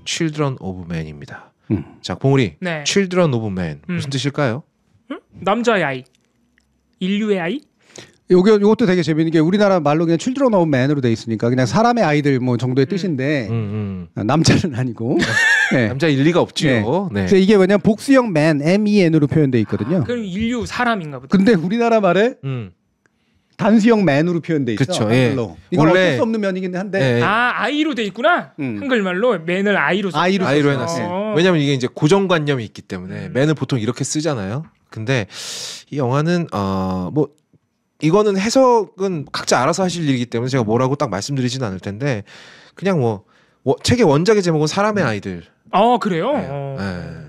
Children of Men입니다. 자, 봉우리. 네. Children of Men 무슨 뜻일까요? 남자의 아이. 인류의 아이? 요것도 되게 재밌는 게 우리나라 말로 그냥 children of men으로 돼 있으니까 그냥 사람의 아이들 뭐 정도의 뜻인데 남자는 아니고 네. 남자 일리가 없지요. 네. 네. 그래서 이게 뭐냐면 복수형 man, men으로 표현돼 있거든요. 그럼 인류 사람인가 보다. 근데 우리나라 말에 단수형 man으로 표현돼 있어. 그쵸, 예. 이건 원래 어쩔 수 없는 면이긴 한데. 예. 아이로 돼 있구나. 한글말로 맨을 아이로 썼구나. 아이로 해놨어요. 왜냐면 이게 이제 고정관념이 있기 때문에 맨을 보통 이렇게 쓰잖아요. 근데 이 영화는 뭐 이거는 해석은 각자 알아서 하실 일이기 때문에 제가 뭐라고 딱 말씀드리지는 않을 텐데 그냥 뭐 책의 원작의 제목은 사람의 아이들. 그래요? 네.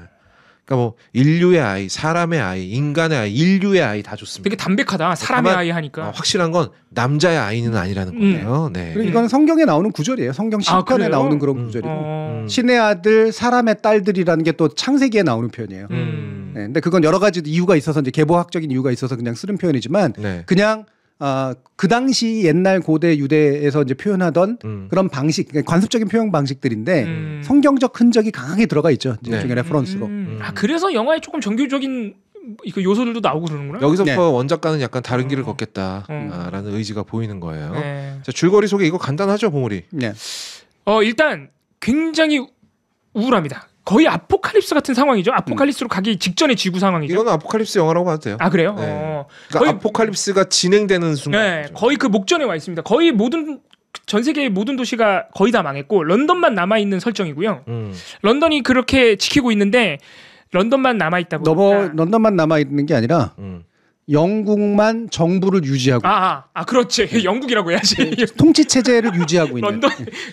그러니까 뭐 인류의 아이, 사람의 아이, 인간의 아이, 인류의 아이 다 좋습니다. 되게 담백하다. 사람의 아이 하니까. 확실한 건 남자의 아이는 아니라는 거예요. 네. 그리고 이건 성경에 나오는 구절이에요. 성경 10편에 나오는 그런 구절이고 신의 아들, 사람의 딸들이라는 게 또 창세기에 나오는 표현이에요. 네, 근데 그건 여러 가지 이유가 있어서 이제 계보학적인 이유가 있어서 그냥 쓰는 표현이지만 네. 그냥 그 당시 옛날 고대 유대에서 이제 표현하던 그런 방식, 그러니까 관습적인 표현 방식들인데 성경적 흔적이 강하게 들어가 있죠. 일종의 레퍼런스로. 그래서 영화에 조금 정교적인 그 요소들도 나오고 그러는구나. 여기서부터 네. 원작과는 약간 다른 길을 걷겠다라는 의지가 보이는 거예요. 네. 자, 줄거리 소개 이거 간단하죠, 봉우리? 네. 일단 굉장히 우울합니다. 거의 아포칼립스 같은 상황이죠. 아포칼립스로 가기 직전의 지구 상황이죠. 이거는 아포칼립스 영화라고 봐도 돼요. 아 그래요? 네. 그러니까 거의 아포칼립스가 진행되는 순간. 네, 거의 그 목전에 와 있습니다. 거의 전 세계의 모든 도시가 거의 다 망했고 런던만 남아 있는 설정이고요. 런던이 그렇게 지키고 있는데 런던만 남아 있다 보니까 런던만 남아 있는 게 아니라 영국만 정부를 유지하고. 그렇지. 영국이라고 해야지. 통치 체제를 유지하고 있는. 런던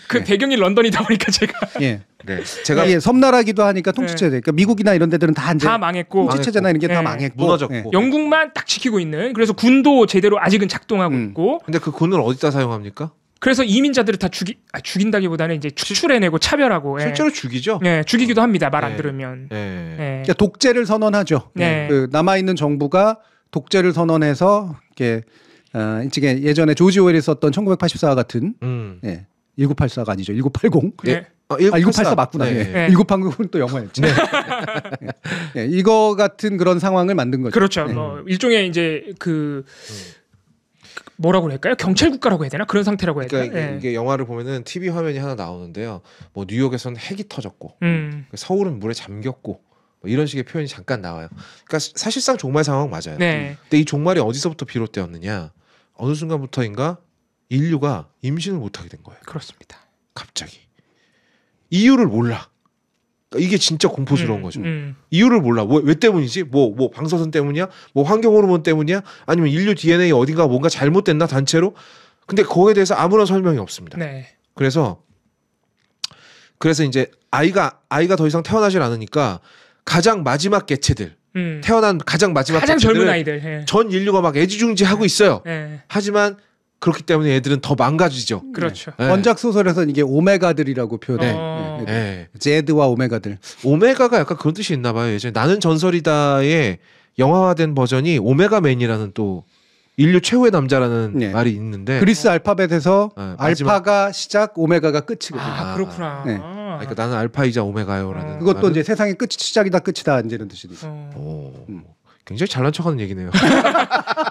그 배경이 런던이다 보니까 제가. 예. 네. 제가 섬나라기도 하니까 통치 체제. 그러니까 미국이나 이런 데들은 다 망했고 통치 체제나 이런 게 다 망했고 무너졌고. 예. 영국만 딱 지키고 있는. 그래서 군도 제대로 아직은 작동하고 있고. 근데 그 군을 어디다 사용합니까? 그래서 이민자들을 다 죽인다기보다는 이제 추출해내고 차별하고. 실제로 죽이죠. 네, 죽이기도 합니다. 말 안 들으면. 그러니까 독재를 선언하죠. 네. 그 남아 있는 정부가 독재를 선언해서 이렇게 예전에 조지 오웰이 썼던 1984 같은 1984가 아니죠. 1980. 네. 1984 맞구나. 네. 1980은 또 영어였지. 네. 네. 이거 같은 그런 상황을 만든 거죠. 그렇죠. 일종의 이제 뭐라고 할까요? 경찰 국가라고 해야 되나? 그런 상태라고 해야 되나? 그러니까 이게 영화를 보면은 TV 화면이 하나 나오는데요. 뭐 뉴욕에서는 핵이 터졌고, 서울은 물에 잠겼고, 뭐 이런 식의 표현이 잠깐 나와요. 그러니까 사실상 종말 상황 맞아요. 네. 근데 이 종말이 어디서부터 비롯되었느냐? 어느 순간부터인가 인류가 임신을 못하게 된 거예요. 그렇습니다. 갑자기 이유를 몰라. 그러니까 이게 진짜 공포스러운 거죠. 이유를 몰라. 왜 때문이지? 뭐 방사선 때문이야? 뭐 환경 호르몬 때문이야? 아니면 인류 DNA 어딘가 뭔가 잘못됐나 단체로? 근데 그거에 대해서 아무런 설명이 없습니다. 네. 그래서 이제 아이가 더 이상 태어나질 않으니까 가장 마지막 개체들, 태어난 가장 젊은 아이들, 전 인류가 막 애지중지하고 있어요. 네. 하지만 그렇기 때문에 애들은 더 망가지죠. 그렇죠. 네. 원작 소설에서는 이게 오메가들이라고 표현해요. 네. 제드와 오메가들. 오메가가 약간 그런 뜻이 있나 봐요. 예전에 나는 전설이다의 영화화된 버전이 오메가맨이라는 또 인류 최후의 남자라는 말이 있는데 그리스 알파벳에서 마지막... 알파가 시작, 오메가가 끝이거든요. 그렇구나. 네. 그러니까 나는 알파이자 오메가요라는 그것도 말은... 이제 세상의 끝이 시작이다 끝이다 이제 이런 뜻이죠. 굉장히 잘난 척하는 얘기네요.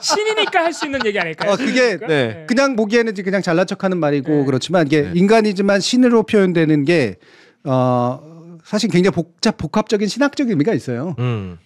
신이니까 할 수 있는 얘기 아닐까요? 그게 그냥 보기에는 그냥 잘난 척하는 말이고 그렇지만 이게 인간이지만 신으로 표현되는 게 사실 굉장히 복합적인 신학적 의미가 있어요.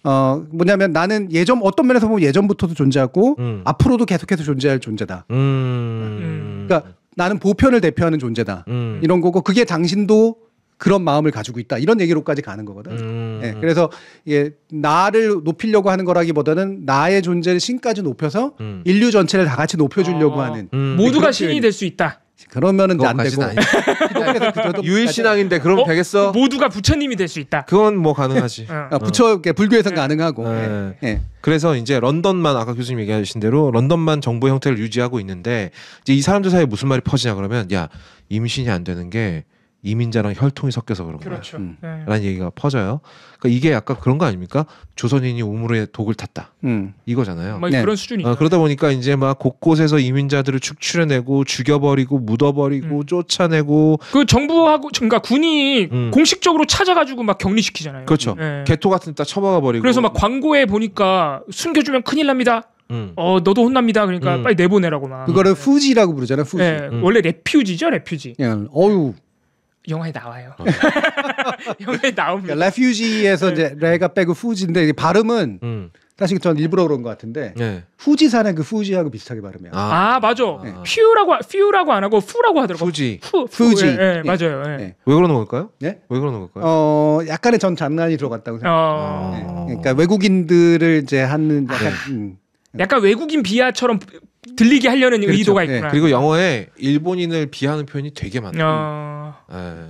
뭐냐면 나는 어떤 면에서 보면 예전부터도 존재하고 앞으로도 계속해서 존재할 존재다. 그러니까 나는 보편을 대표하는 존재다. 이런 거고 그게 당신도 그런 마음을 가지고 있다. 이런 얘기로까지 가는 거거든. 네, 그래서 이게 나를 높이려고 하는 거라기보다는 나의 존재를 신까지 높여서 인류 전체를 다 같이 높여주려고 하는. 모두가 신이 될 수 있다. 그러면은 이제 안 되고. 유일신앙인데 그러면 되겠어? 모두가 부처님이 될 수 있다. 그건 뭐 가능하지. 부처 불교에서는 가능하고. 그래서 이제 런던만 아까 교수님 얘기하신 대로 런던만 정부 형태를 유지하고 있는데 이제 이 사람들 사이에 무슨 말이 퍼지냐 그러면 야 임신이 안 되는 게 이민자랑 혈통이 섞여서 그런 거야. 그렇죠. 라는 얘기가 퍼져요. 그러니까 이게 약간 그런 거 아닙니까? 조선인이 우물에 독을 탔다. 이거잖아요. 네. 그런 수준이죠. 그러다 보니까 이제 막 곳곳에서 이민자들을 축출해내고 죽여버리고 묻어버리고 쫓아내고 그 정부하고 그러니까 군이 공식적으로 찾아가지고 막 격리시키잖아요. 그렇죠. 네. 개토 같은 데다 처박아 버리고. 그래서 막 광고에 보니까 숨겨주면 큰일 납니다. 너도 혼납니다. 그러니까 빨리 내보내라고 막. 그거를 후지라고 부르잖아요. 후지. 네. 원래 레퓨지죠, 레퓨지. 어유. 영화에 나와요. 영화에 나옵니다. 그러니까 레퓨지에서 이제 레가 빼고 후지인데 발음은 사실 전 일부러 그런 것 같은데 후지산의 그 후지하고 비슷하게 발음해요. 맞아. 퓨라고 안 하고 후라고 하더라고. 후지. 후지. 네, 맞아요. 왜 그러는 걸까요? 네? 왜 그러는 걸까요? 약간의 전 장난이 들어갔다고 생각해요. 그러니까 외국인들을 이제 하는 약간 외국인 비하처럼 들리게 하려는 그렇죠. 의도가 있구나. 그리고 영어에 일본인을 비하는 표현이 되게 많아요.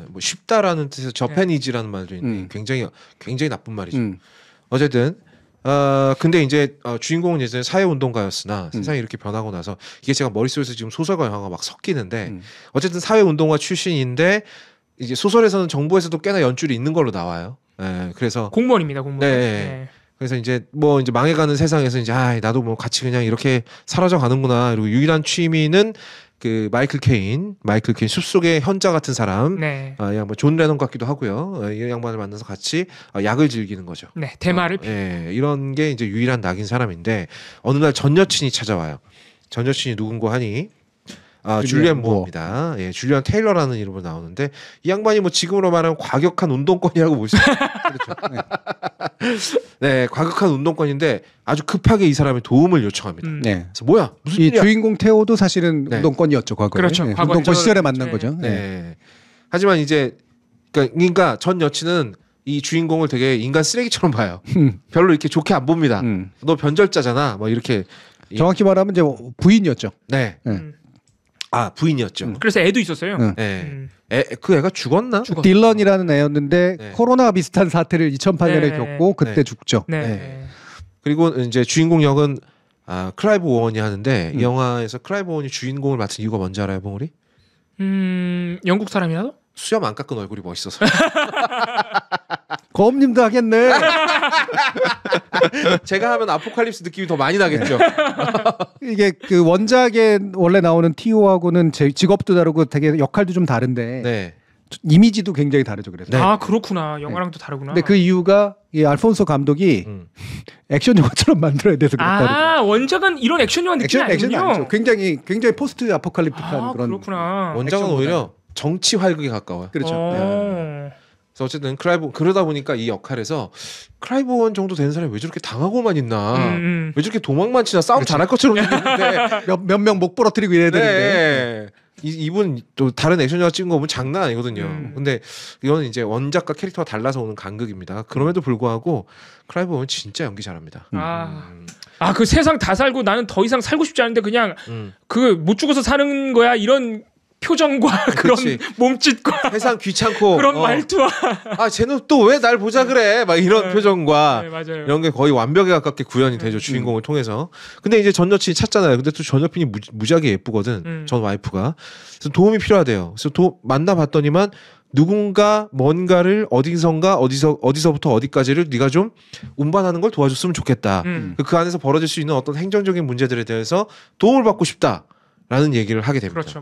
뭐 쉽다라는 뜻에서 저페니지라는 말도 있는데 굉장히 나쁜 말이죠. 어쨌든 근데 이제 주인공은 예전에 사회운동가였으나 세상이 이렇게 변하고 나서 이게 제가 머릿속에서 지금 소설과 영화가 막 섞이는데 어쨌든 사회운동가 출신인데 이제 소설에서는 정부에서도 꽤나 연줄이 있는 걸로 나와요. 그래서 공무원입니다, 공무원. 네. 그래서 이제 뭐 이제 망해가는 세상에서 이제 나도 뭐 같이 그냥 이렇게 사라져 가는구나. 그리고 유일한 취미는 그 마이클 케인 숲속의 현자 같은 사람. 이 양반 존 레논 같기도 하고요. 이 양반을 만나서 같이 약을 즐기는 거죠. 네, 대마를. 이런 게 이제 유일한 낙인 사람인데 어느 날 전 여친이 찾아와요. 전 여친이 누군고 하니 줄리안 무어입니다. 줄리안 테일러라는 이름으로 나오는데 이 양반이 뭐 지금으로 말하면 과격한 운동권이라고 볼 수 있어요. 그렇죠. 네, 과격한 운동권인데 아주 급하게 이 사람의 도움을 요청합니다. 그래서 뭐야? 무슨 일이야? 주인공 테오도 사실은 운동권이었죠, 과거에. 그렇죠. 운동권 시절에 만난 거죠. 하지만 이제 그러니까 전 여친은 이 주인공을 되게 인간 쓰레기처럼 봐요. 별로 이렇게 좋게 안 봅니다. 너 변절자잖아. 뭐 이렇게. 정확히 말하면 이제 부인이었죠. 부인이었죠. 그래서 애도 있었어요. 그 애가 죽었나? 딜런이라는 애였는데 코로나 비슷한 사태를 2008년에 겪고 그때 죽죠. 그리고 이제 주인공 역은 클라이브 오원이 하는데 이 영화에서 클라이브 오원이 주인공을 맡은 이유가 뭔지 알아요, 봉우리? 영국 사람이라도? 수염 안 깎은 얼굴이 멋있어서. 거업님도 하겠네. 제가 하면 아포칼립스 느낌이 더 많이 나겠죠. 이게 그 원작에 원래 나오는 티오하고는 직업도 다르고 되게 역할도 좀 다른데 이미지도 굉장히 다르죠. 그래서 그렇구나. 영화랑 또 다르구나. 근데 그 이유가 이 알폰소 감독이 액션 영화처럼 만들어야 돼서 그렇다. 원작은 이런 액션 영화 느낌이 아니군요. 굉장히 포스트 아포칼립틱한 그런. 그렇구나. 원작은 오히려 정치 활극에 가까워요. 그렇죠. 그래서 어쨌든 그러다 보니까 이 역할에서 클라이브 오원 정도 되는 사람이 왜 저렇게 당하고만 있나, 왜 저렇게 도망만 치나, 싸움 잘할 것처럼 생겼는데 몇 명 목 부러뜨리고 이래야 되는데 이분 또 다른 액션 영화 찍은 거 보면 장난 아니거든요. 근데 이거는 이제 원작과 캐릭터가 달라서 오는 간극입니다. 그럼에도 불구하고 클라이브 오원 진짜 연기 잘합니다. 그 세상 다 살고 나는 더 이상 살고 싶지 않은데 그냥 그 못 죽어서 사는 거야 이런 표정과 그런 몸짓과 세상 귀찮고 그런 말투와 쟤는 또 왜 날 보자 그래 막 이런 표정과 맞아요. 이런 게 거의 완벽에 가깝게 구현이 되죠. 주인공을 통해서. 근데 이제 전 여친이 찾잖아요. 근데 또 전 여친이 무지하게 예쁘거든. 전 와이프가. 그래서 도움이 필요하대요. 그래서 만나봤더니만 누군가 뭔가를 어디서부터 어디까지를 네가 좀 운반하는 걸 도와줬으면 좋겠다. 그 안에서 벌어질 수 있는 어떤 행정적인 문제들에 대해서 도움을 받고 싶다. 라는 얘기를 하게 됩니다. 그렇죠.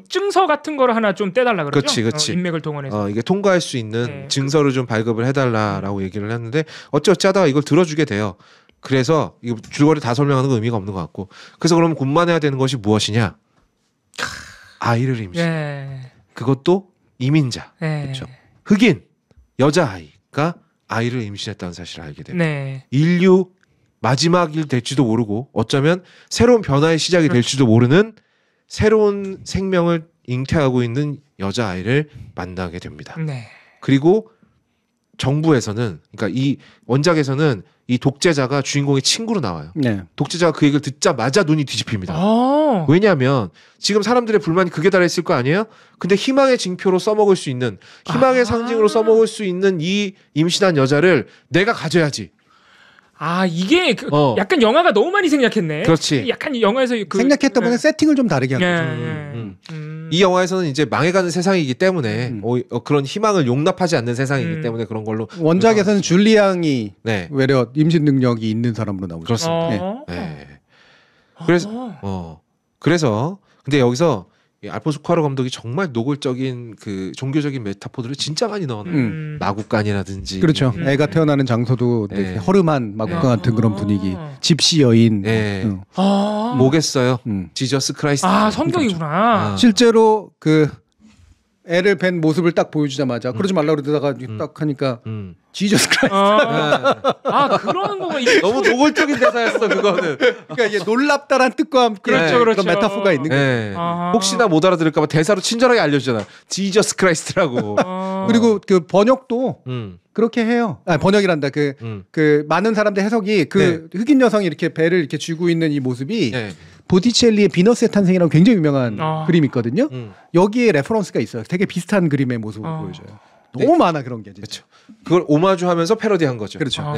증서 같은 거를 하나 좀 떼달라 그러죠. 그렇지. 인맥을 동원해서 이게 통과할 수 있는 증서를 좀 발급을 해달라라고 얘기를 했는데 어찌어찌 하다가 이걸 들어주게 돼요. 그래서 이거 줄거리 다 설명하는 건 의미가 없는 것 같고. 그래서 그러면 군만해야 되는 것이 무엇이냐? 아이를 임신. 그것도 이민자. 그렇죠. 흑인 여자아이가 아이를 임신했다는 사실을 알게 됩니다. 인류 마지막일 될지도 모르고 어쩌면 새로운 변화의 시작이 될지도 모르는 새로운 생명을 잉태하고 있는 여자아이를 만나게 됩니다. 그리고 정부에서는 그러니까 이 원작에서는 이 독재자가 주인공의 친구로 나와요. 독재자가 그 얘기를 듣자마자 눈이 뒤집힙니다. 왜냐하면 지금 사람들의 불만이 극에 달했을 거 아니에요? 근데 희망의 징표로 써먹을 수 있는 희망의 상징으로 써먹을 수 있는 이 임신한 여자를 내가 가져야지. 이게 약간 영화가 너무 많이 생략했네. 그렇지. 약간 영화에서 생략했다 보니 세팅을 좀 다르게 한 거죠. 이 영화에서는 이제 망해가는 세상이기 때문에 그런 희망을 용납하지 않는 세상이기 때문에 그런 걸로 원작에서는 줄리 양이 외려 임신 능력이 있는 사람으로 나오죠. 그렇습니다. 네. 그래서 근데 여기서 알폰소 쿠아론 감독이 정말 노골적인 그 종교적인 메타포들을 진짜 많이 넣어놔요. 마국간이라든지. 그렇죠. 애가 태어나는 장소도 되게 허름한 마국간 같은 그런 분위기. 집시 여인. 뭐겠어요? 지저스 크라이스트. 성경이구나. 실제로 그 애를 뵌 모습을 딱 보여주자마자 그러지 말라고 그러다가 딱 하니까 지저스 크라이스트. 그러는 거가 너무 노골적인 대사였어 그거는. 그러니까 이게 놀랍다란 뜻과 그런 메타포가 있는 거예요. 혹시나 못 알아들을까봐 대사로 친절하게 알려주잖아. 지저스 크라이스트라고. 그리고 그 번역도 그렇게 해요. 번역이란다. 그 많은 사람들 해석이 그 흑인 여성이 이렇게 배를 이렇게 쥐고 있는 이 모습이 보티첼리의 비너스의 탄생이라고 굉장히 유명한 그림이 있거든요. 여기에 레퍼런스가 있어요. 되게 비슷한 그림의 모습을 보여줘요. 너무 많아 그런 게. 그렇죠. 그걸 오마주하면서 패러디한 거죠. 그렇죠.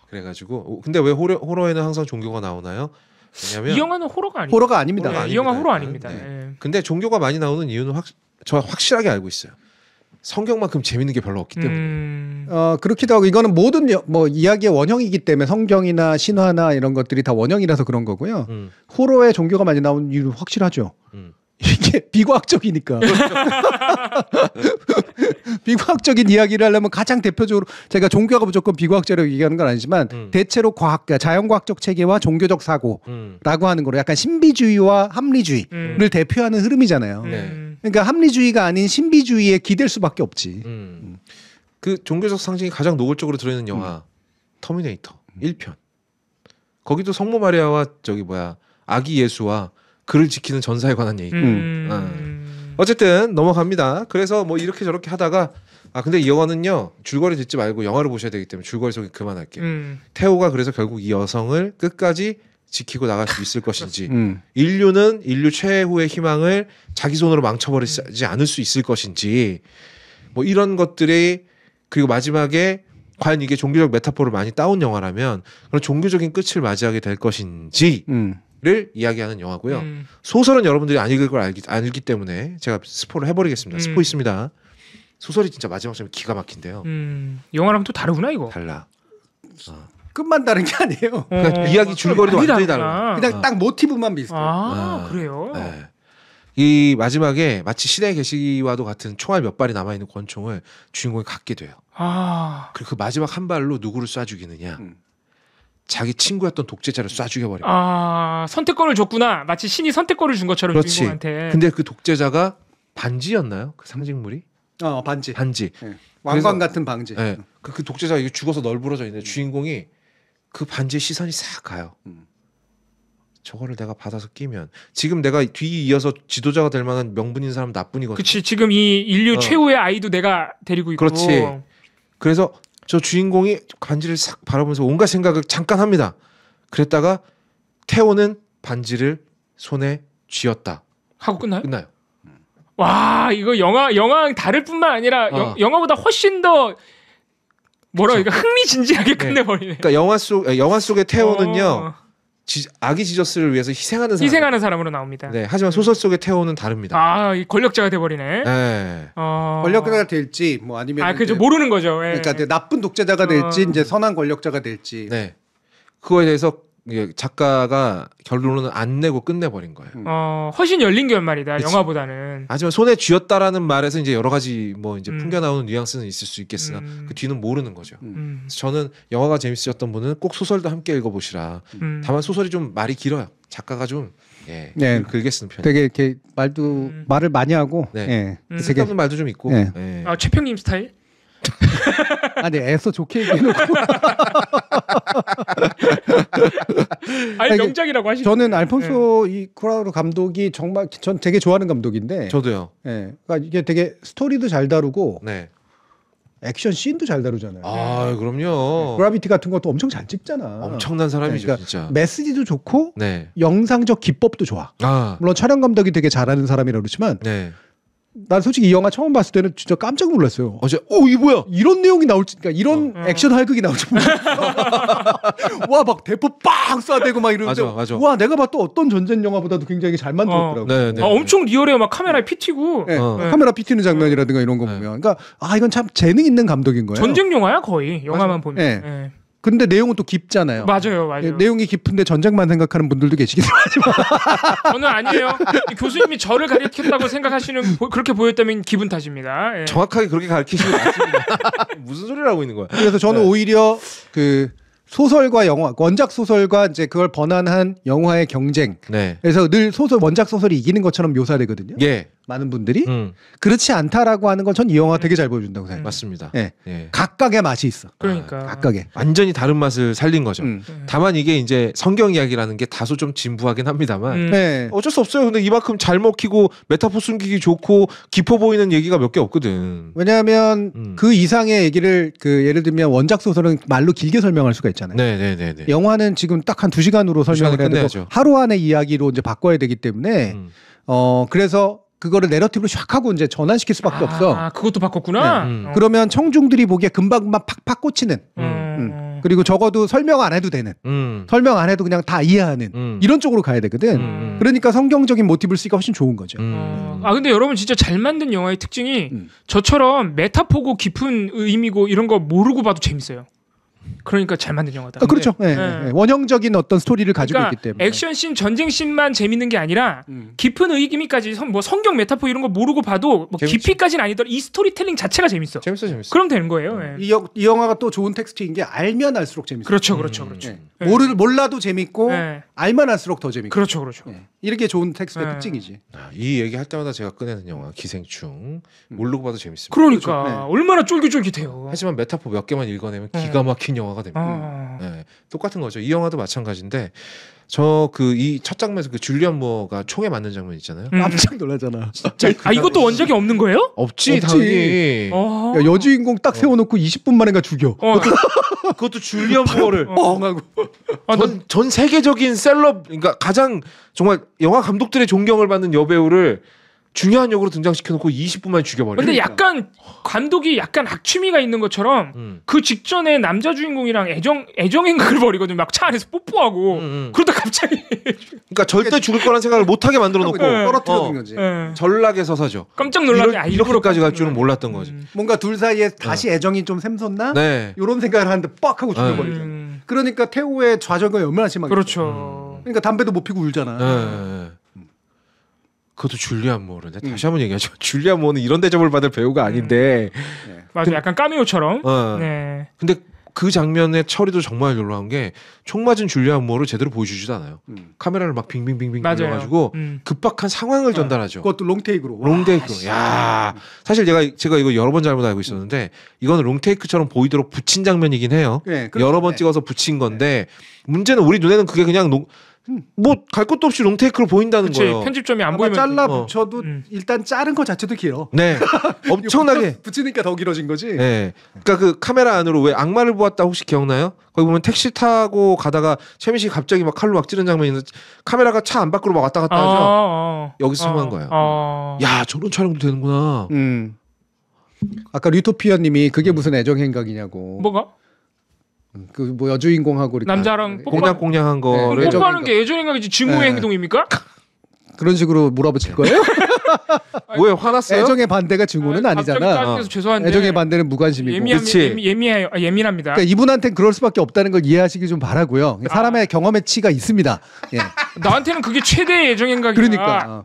그래가지고 근데 왜 호러에는 항상 종교가 나오나요? 왜냐면 이 영화는 호러가 아니에요. 호러가 아닙니다. 이 영화 호러 아닙니다. 근데 종교가 많이 나오는 이유는 저 확실하게 알고 있어요. 성경만큼 재밌는 게 별로 없기 때문에. 그렇기도 하고 이거는 모든 뭐 이야기의 원형이기 때문에 성경이나 신화나 이런 것들이 다 원형이라서 그런 거고요. 호러에 종교가 많이 나오는 이유는 확실하죠. 이게 비과학적이니까. 비과학적인 이야기를 하려면 가장 대표적으로 제가 종교가 무조건 비과학적이라고 얘기하는 건 아니지만 대체로 자연과학적 체계와 종교적 사고라고 하는 거로 약간 신비주의와 합리주의를 대표하는 흐름이잖아요. 그러니까 합리주의가 아닌 신비주의에 기댈 수밖에 없지. 그 종교적 상징이 가장 노골적으로 들어있는 영화 터미네이터 1편. 거기도 성모 마리아와 아기 예수와 그를 지키는 전사에 관한 얘기. 어쨌든 넘어갑니다. 그래서 뭐 이렇게 저렇게 하다가 근데 이 영화는요 줄거리 듣지 말고 영화를 보셔야 되기 때문에 줄거리 소개 그만할게요. 테오가 그래서 결국 이 여성을 끝까지 지키고 나갈 수 있을 것인지 인류는 인류 최후의 희망을 자기 손으로 망쳐버리지 않을 수 있을 것인지 뭐 이런 것들이 그리고 마지막에 과연 이게 종교적 메타포를 많이 따온 영화라면 그런 종교적인 끝을 맞이하게 될 것인지를 이야기하는 영화고요. 소설은 여러분들이 안 읽을 걸 알기 때문에 제가 스포를 해버리겠습니다. 스포 있습니다. 소설이 진짜 마지막 점이 기가 막힌데요. 영화랑 또 다르구나 이거. 달라. 끝만 다른 게 아니에요. 그러니까 이야기 줄거리도 완전히 달라. 그냥 딱 모티브만 비슷해. 그래요? 네. 이 마지막에 마치 신의 계시와도 같은 총알 몇 발이 남아있는 권총을 주인공이 갖게 돼요. 그리고 그 마지막 한 발로 누구를 쏴 죽이느냐. 자기 친구였던 독재자를 쏴 죽여버려. 선택권을 줬구나. 마치 신이 선택권을 준 것처럼 그렇지. 주인공한테. 근데 그 독재자가 반지였나요? 그 상징물이? 반지. 네. 왕관 같은 반지. 네. 그 독재자가 죽어서 널브러져 있는데 주인공이 그 반지에 시선이 싹 가요. 저거를 내가 받아서 끼면 지금 내가 뒤 이어서 지도자가 될 만한 명분인 사람 나뿐이거든. 그렇지. 지금 이 인류 최후의 아이도 내가 데리고 있고. 그렇지. 그래서 저 주인공이 반지를 싹 바라보면서 온갖 생각을 잠깐 합니다. 그랬다가 태오는 반지를 손에 쥐었다. 하고 끝나요? 끝나요. 와 이거 영화 다를 뿐만 아니라 영화보다 훨씬 더 그러니까 흥미진진하게 끝내버리네. 그러니까 영화 속의 태오는요. 아기 지저스를 위해서 희생하는 사람으로 나옵니다. 네, 하지만 소설 속의 태오는 다릅니다. 이 권력자가 돼버리네. 네. 권력자가 될지 뭐 아니면 그죠 모르는 거죠. 그러니까 나쁜 독재자가 될지 이제 선한 권력자가 될지. 네. 그거에 대해서 작가가 결론은 안 내고 끝내버린 거예요. 훨씬 열린 결말이다. 그치. 영화보다는. 하지만 손에 쥐었다라는 말에서 이제 여러 가지 뭐 이제 풍겨 나오는 뉘앙스는 있을 수 있겠으나 그 뒤는 모르는 거죠. 그래서 저는 영화가 재밌으셨던 분은 꼭 소설도 함께 읽어보시라. 다만 소설이 좀 말이 길어요. 작가가 좀 길게 쓰는 편이에요. 되게 이렇게 말을 많이 하고. 쓸데없는 말도 좀 있고. 최평님 스타일? 네, 애써 좋게 얘기해놓고. 명작이라고 하시죠. 저는 알폰소 쿠아론 감독이 정말 전 되게 좋아하는 감독인데. 저도요. 그러니까 이게 되게 스토리도 잘 다루고, 액션 씬도 잘 다루잖아요. 그럼요. 그라비티 같은 것도 엄청 잘 찍잖아. 엄청난 사람이죠, 그러니까 진짜. 메시지도 좋고, 영상적 기법도 좋아. 물론 촬영 감독이 되게 잘하는 사람이라 그렇지만. 난 솔직히 이 영화 처음 봤을 때는 진짜 깜짝 놀랐어요. 이 뭐야? 이런 내용이 나올지, 그러니까 이런 액션 활극이 나올지 몰랐어. 와, 막 대포 빵 쏴대고 막 이러는데, 맞아. 와, 내가 봤던 어떤 전쟁 영화보다도 굉장히 잘 만들었더라고. 네. 엄청 리얼해요. 막 카메라에 피 튀고. 네, 카메라 피 튀는 장면이라든가 이런 거 보면, 그러니까 이건 참 재능 있는 감독인 거예요. 전쟁 영화야 거의 영화만 보면. 네. 네. 근데 내용은 또 깊잖아요. 맞아요. 내용이 깊은데 전쟁만 생각하는 분들도 계시긴 하지만 저는 아니에요. 교수님이 저를 가르쳤다고 생각하시는 그렇게 보였다면 기분 탓입니다. 예. 정확하게 그렇게 가르치시면 맞습니다. 무슨 소리를 하고 있는 거야? 그래서 저는 오히려 그 소설과 영화, 원작 소설과 이제 그걸 번안한 영화의 경쟁. 네. 그래서 늘 원작 소설이 이기는 것처럼 묘사되거든요. 예. 많은 분들이 그렇지 않다라고 하는 건 전 이 영화 되게 잘 보여준다고 생각해요. 맞습니다. 예. 예. 각각의 맛이 있어. 그러니까. 각각의. 완전히 다른 맛을 살린 거죠. 다만 이게 이제 성경 이야기라는 게 다소 좀 진부하긴 합니다만 네. 어쩔 수 없어요. 근데 이만큼 잘 먹히고 메타포 숨기기 좋고 깊어 보이는 얘기가 몇 개 없거든. 왜냐하면 그 이상의 얘기를 그 예를 들면 원작 소설은 말로 길게 설명할 수가 있잖아요. 네. 영화는 지금 딱 한 2시간으로 설명을 해야 되고 하루 안의 이야기로 이제 바꿔야 되기 때문에 그래서 그거를 내러티브로 샥 하고 이제 전환시킬 수밖에 없어. 그것도 바꿨구나. 네. 그러면 청중들이 보기에 금방 팍팍 꽂히는. 그리고 적어도 설명 안 해도 되는. 설명 안 해도 그냥 다 이해하는. 이런 쪽으로 가야 되거든. 그러니까 성경적인 모티브를 쓰기가 훨씬 좋은 거죠. 근데 여러분 진짜 잘 만든 영화의 특징이 저처럼 메타포고 깊은 의미고 이런 거 모르고 봐도 재밌어요. 그러니까 잘 만든 영화다. 그렇죠. 네. 원형적인 어떤 스토리를 가지고 있기 때문에. 액션씬, 전쟁씬만 재밌는 게 아니라 깊은 의미까지 뭐 성경 메타포 이런 거 모르고 봐도 뭐 깊이까지는 아니더라도 이 스토리텔링 자체가 재밌어. 재밌어. 그럼 되는 거예요. 이 영화가 또 좋은 텍스트인 게 알면 알수록 재밌어. 그렇죠. 몰라도 재밌고 알면 알수록 더 재밌고. 그렇죠. 이렇게 좋은 텍스트의 특징이지. 이 얘기 할 때마다 제가 꺼내는 영화 기생충 모르고 봐도 재밌습니다. 그러니까 그렇죠. 얼마나 쫄깃쫄깃해요. 하지만 메타포 몇 개만 읽어내면 기가 막힌 영화가 됩니다. 네, 똑같은 거죠. 이 영화도 마찬가지인데 저 그 이 첫 장면에서 그 줄리안 무어가 총에 맞는 장면 있잖아요. 깜짝 놀라잖아. 진짜 이것도 원작이 없는 거예요? 없지. 당연히. 야, 여주인공 딱 세워놓고 20분 만에가 죽여. 그것도 줄리안 무어를 하고. 전 세계적인 셀럽, 그러니까 가장 정말 영화 감독들의 존경을 받는 여배우를 중요한 역으로 등장시켜놓고 20분 만에 죽여버려. 근데 약간 감독이 약간 악취미가 있는 것처럼 그 직전에 남자 주인공이랑 애정행각을 벌이거든. 막 차 안에서 뽀뽀하고 그러다 갑자기 그러니까 절대 죽을 거란 생각을 못하게 만들어놓고 떨어뜨리는 거지. 전락에 서서죠. 깜짝 놀라게 이렇게까지 갈 줄은 몰랐던 거죠. 뭔가 둘 사이에 다시 애정이 좀 샘솟나? 네. 이런 생각을 하는데 빡 하고 죽여버리죠. 그러니까 태호의 좌절감이 얼마나 심하게. 그렇죠. 그러니까 담배도 못 피고 울잖아. 네. 그것도 줄리안 무어인데 다시 한번 얘기하죠. 줄리안 무어는 이런 대접을 받을 배우가 아닌데. 맞아, 약간 까메오처럼. 네. 근데 그 장면의 처리도 정말 놀라운 게 총 맞은 줄리안 무어를 제대로 보여주지도 않아요. 카메라를 막 빙빙빙빙 돌려가지고 급박한 상황을 전달하죠. 그것도 롱테이크로. 롱테이크로. 야, 사실 제가 이거 여러 번 잘못 알고 있었는데 이거는 롱테이크처럼 보이도록 붙인 장면이긴 해요. 네, 여러 번 찍어서 붙인 건데 문제는 우리 눈에는 그게 그냥 뭐 갈 것도 없이 롱테이크로 보인다는 거예요. 편집점이 안 보이면 잘라 붙여도 일단 자른 거 자체도 길어. 네, 엄청나게 붙이니까 더 길어진 거지. 네, 그러니까 그 카메라 안으로 왜 악마를 보았다 혹시 기억나요? 거기 보면 택시 타고 가다가 최민 씨 갑자기 막 칼로 막 찌른 장면이 있는데 카메라가 차 안 밖으로 막 왔다 갔다 하죠. 여기서 성공한 거예요. 야, 저런 촬영도 되는구나. 아까 류토피아님이 그게 무슨 애정 행각이냐고. 뭐가? 그 뭐 여주인공하고 남자랑 꽁냥꽁냥한 거를 뽀뽀하는 게 애정행각이지 증오의 행동입니까? 그런 식으로 몰아붙일 거예요? 왜 화났어요? 애정의 반대가 증오는 아니잖아. 죄송한데 애정의 반대는 무관심이고. 예민합니다. 그러니까 이분한테는 그럴 수밖에 없다는 걸 이해하시기 좀 바라고요. 사람의 경험의 치가 있습니다. 예. 나한테는 그게 최대의 애정행각이야. 그러니까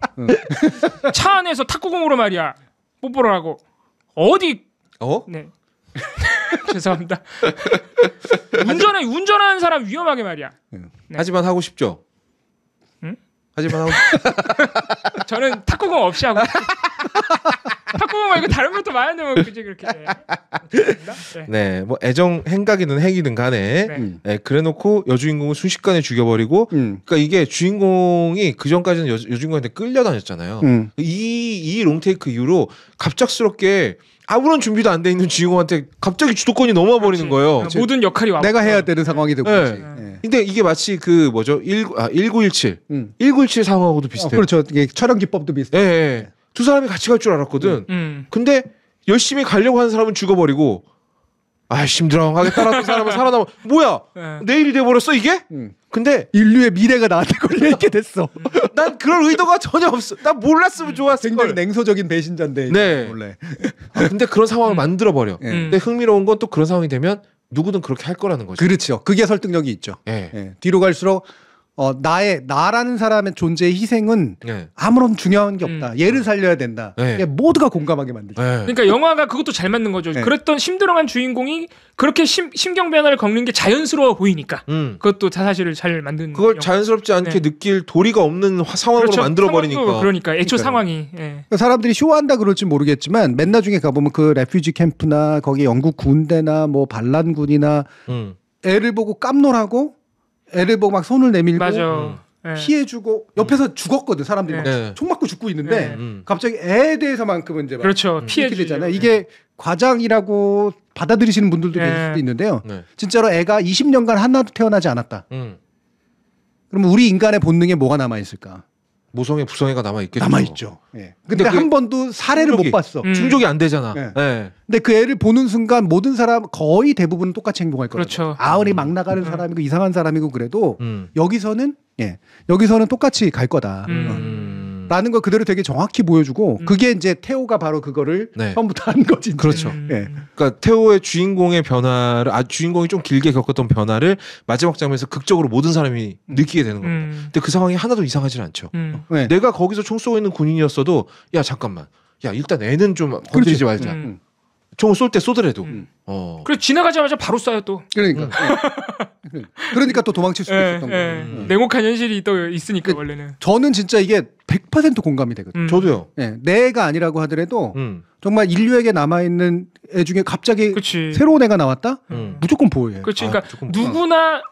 차 안에서 탁구공으로 말이야 뽀뽀를 하고 어디? 네. 죄송합니다. 운전하는 사람 위험하게 말이야. 네. 하지만 하고 싶죠. 응? 하지만 하고 저는 탁구공 없이 하고 탁구공 말고 다른 것도 많은데 뭐 그지 그렇게. 네, 뭐 애정 행각이든 핵이든 간에 네, 그래놓고 여주인공을 순식간에 죽여버리고 그러니까 이게 주인공이 그 전까지는 여주인공한테 끌려다녔잖아요. 이 롱테이크 이후로 갑작스럽게 아무런 준비도 안 돼 있는 주인공한테 갑자기 주도권이 넘어와 버리는 거예요. 모든 역할이 와. 내가 해야 되는 상황이 되고. 네. 근데 이게 마치 그 뭐죠? 1917 상황하고도 비슷해요. 그렇죠. 이게 촬영 기법도 비슷해요. 네. 두 사람이 같이 갈 줄 알았거든. 근데 열심히 가려고 하는 사람은 죽어버리고 아 심드렁하게 따랐던 사람은 살아남아. 뭐야? 내일이 돼버렸어 이게? 근데 인류의 미래가 나한테 걸려 있게 됐어. 난 그럴 의도가 전혀 없어. 난 몰랐으면 좋았을 굉장히 걸. 냉소적인 배신자인데. 네. 원래. 근데 그런 상황을 만들어 버려. 근데 흥미로운 건 또 그런 상황이 되면 누구든 그렇게 할 거라는 거죠. 그렇죠. 그게 설득력이 있죠. 예. 예. 뒤로 갈수록 나라는 사람의 존재의 희생은 예. 아무런 중요한 게 없다. 얘를 살려야 된다. 네. 이게 모두가 공감하게 만들죠. 예. 그러니까 영화가 그것도 잘 맞는 거죠. 네. 그랬던 심드렁한 주인공이 그렇게 심경 변화를 겪는 게 자연스러워 보이니까 그것도 사실을 잘 만든. 그걸 영화. 자연스럽지 않게 네. 느낄 도리가 없는 상황으로 그렇죠. 만들어 상황도 버리니까. 그러니까 애초 그러니까요. 상황이. 예. 그러니까 사람들이 쇼한다 그럴지 모르겠지만 맨 나중에 가보면 그 레퓨지 캠프나 거기 영국 군대나 뭐 반란군이나 애를 보고 깜놀하고 애를 보고 막 손을 내밀고 맞아. 예. 피해주고 옆에서 죽었거든 사람들이 막 네. 총 맞고 죽고 있는데 네. 갑자기 애에 대해서만큼은 이제 막 그렇죠. 피해 피해 되잖아요. 이게 과장이라고 받아들이시는 분들도 네. 계실 수도 있는데요. 네. 진짜로 애가 20년간 하나도 태어나지 않았다. 그럼 우리 인간의 본능에 뭐가 남아 있을까? 모성애 부성애가 남아 있겠죠. 남아 있죠. 예. 근데 그게 한 번도 사례를 못 봤어. 충족이 안 되잖아. 네. 예. 근데 그 애를 보는 순간 모든 사람 거의 대부분은 똑같이 행동할 거예요. 그렇죠. 아우리 막 나가는 사람이고 이상한 사람이고 그래도 음. 여기서는 똑같이 갈 거다. 라는 걸 그대로 되게 정확히 보여주고 그게 이제 태호가 바로 그거를 네. 처음부터 한 거지. 이제. 그렇죠. 예. 그러니까 태호의 주인공의 변화를 주인공이 좀 길게 겪었던 변화를 마지막 장면에서 극적으로 모든 사람이 느끼게 되는 겁니다. 근데 그 상황이 하나도 이상하진 않죠. 네. 내가 거기서 총 쏘고 있는 군인이었어도 야 잠깐만. 야 일단 애는 좀 건드리지 말자. 총을 쏠 때 쏘더라도. 그래 지나가자마자 바로 쏴요 또. 그러니까 또 도망칠 수도 있었던 예. 거예요. 냉혹한 현실이 또 있으니까 원래는. 저는 진짜 이게 100% 공감이 되거든요. 저도요. 예, 내 애가 아니라고 하더라도 음. 정말 인류에게 남아있는 애 중에 갑자기 그치. 새로운 애가 나왔다? 음. 무조건 보호해요. 그렇지. 그러니까 조금 누구나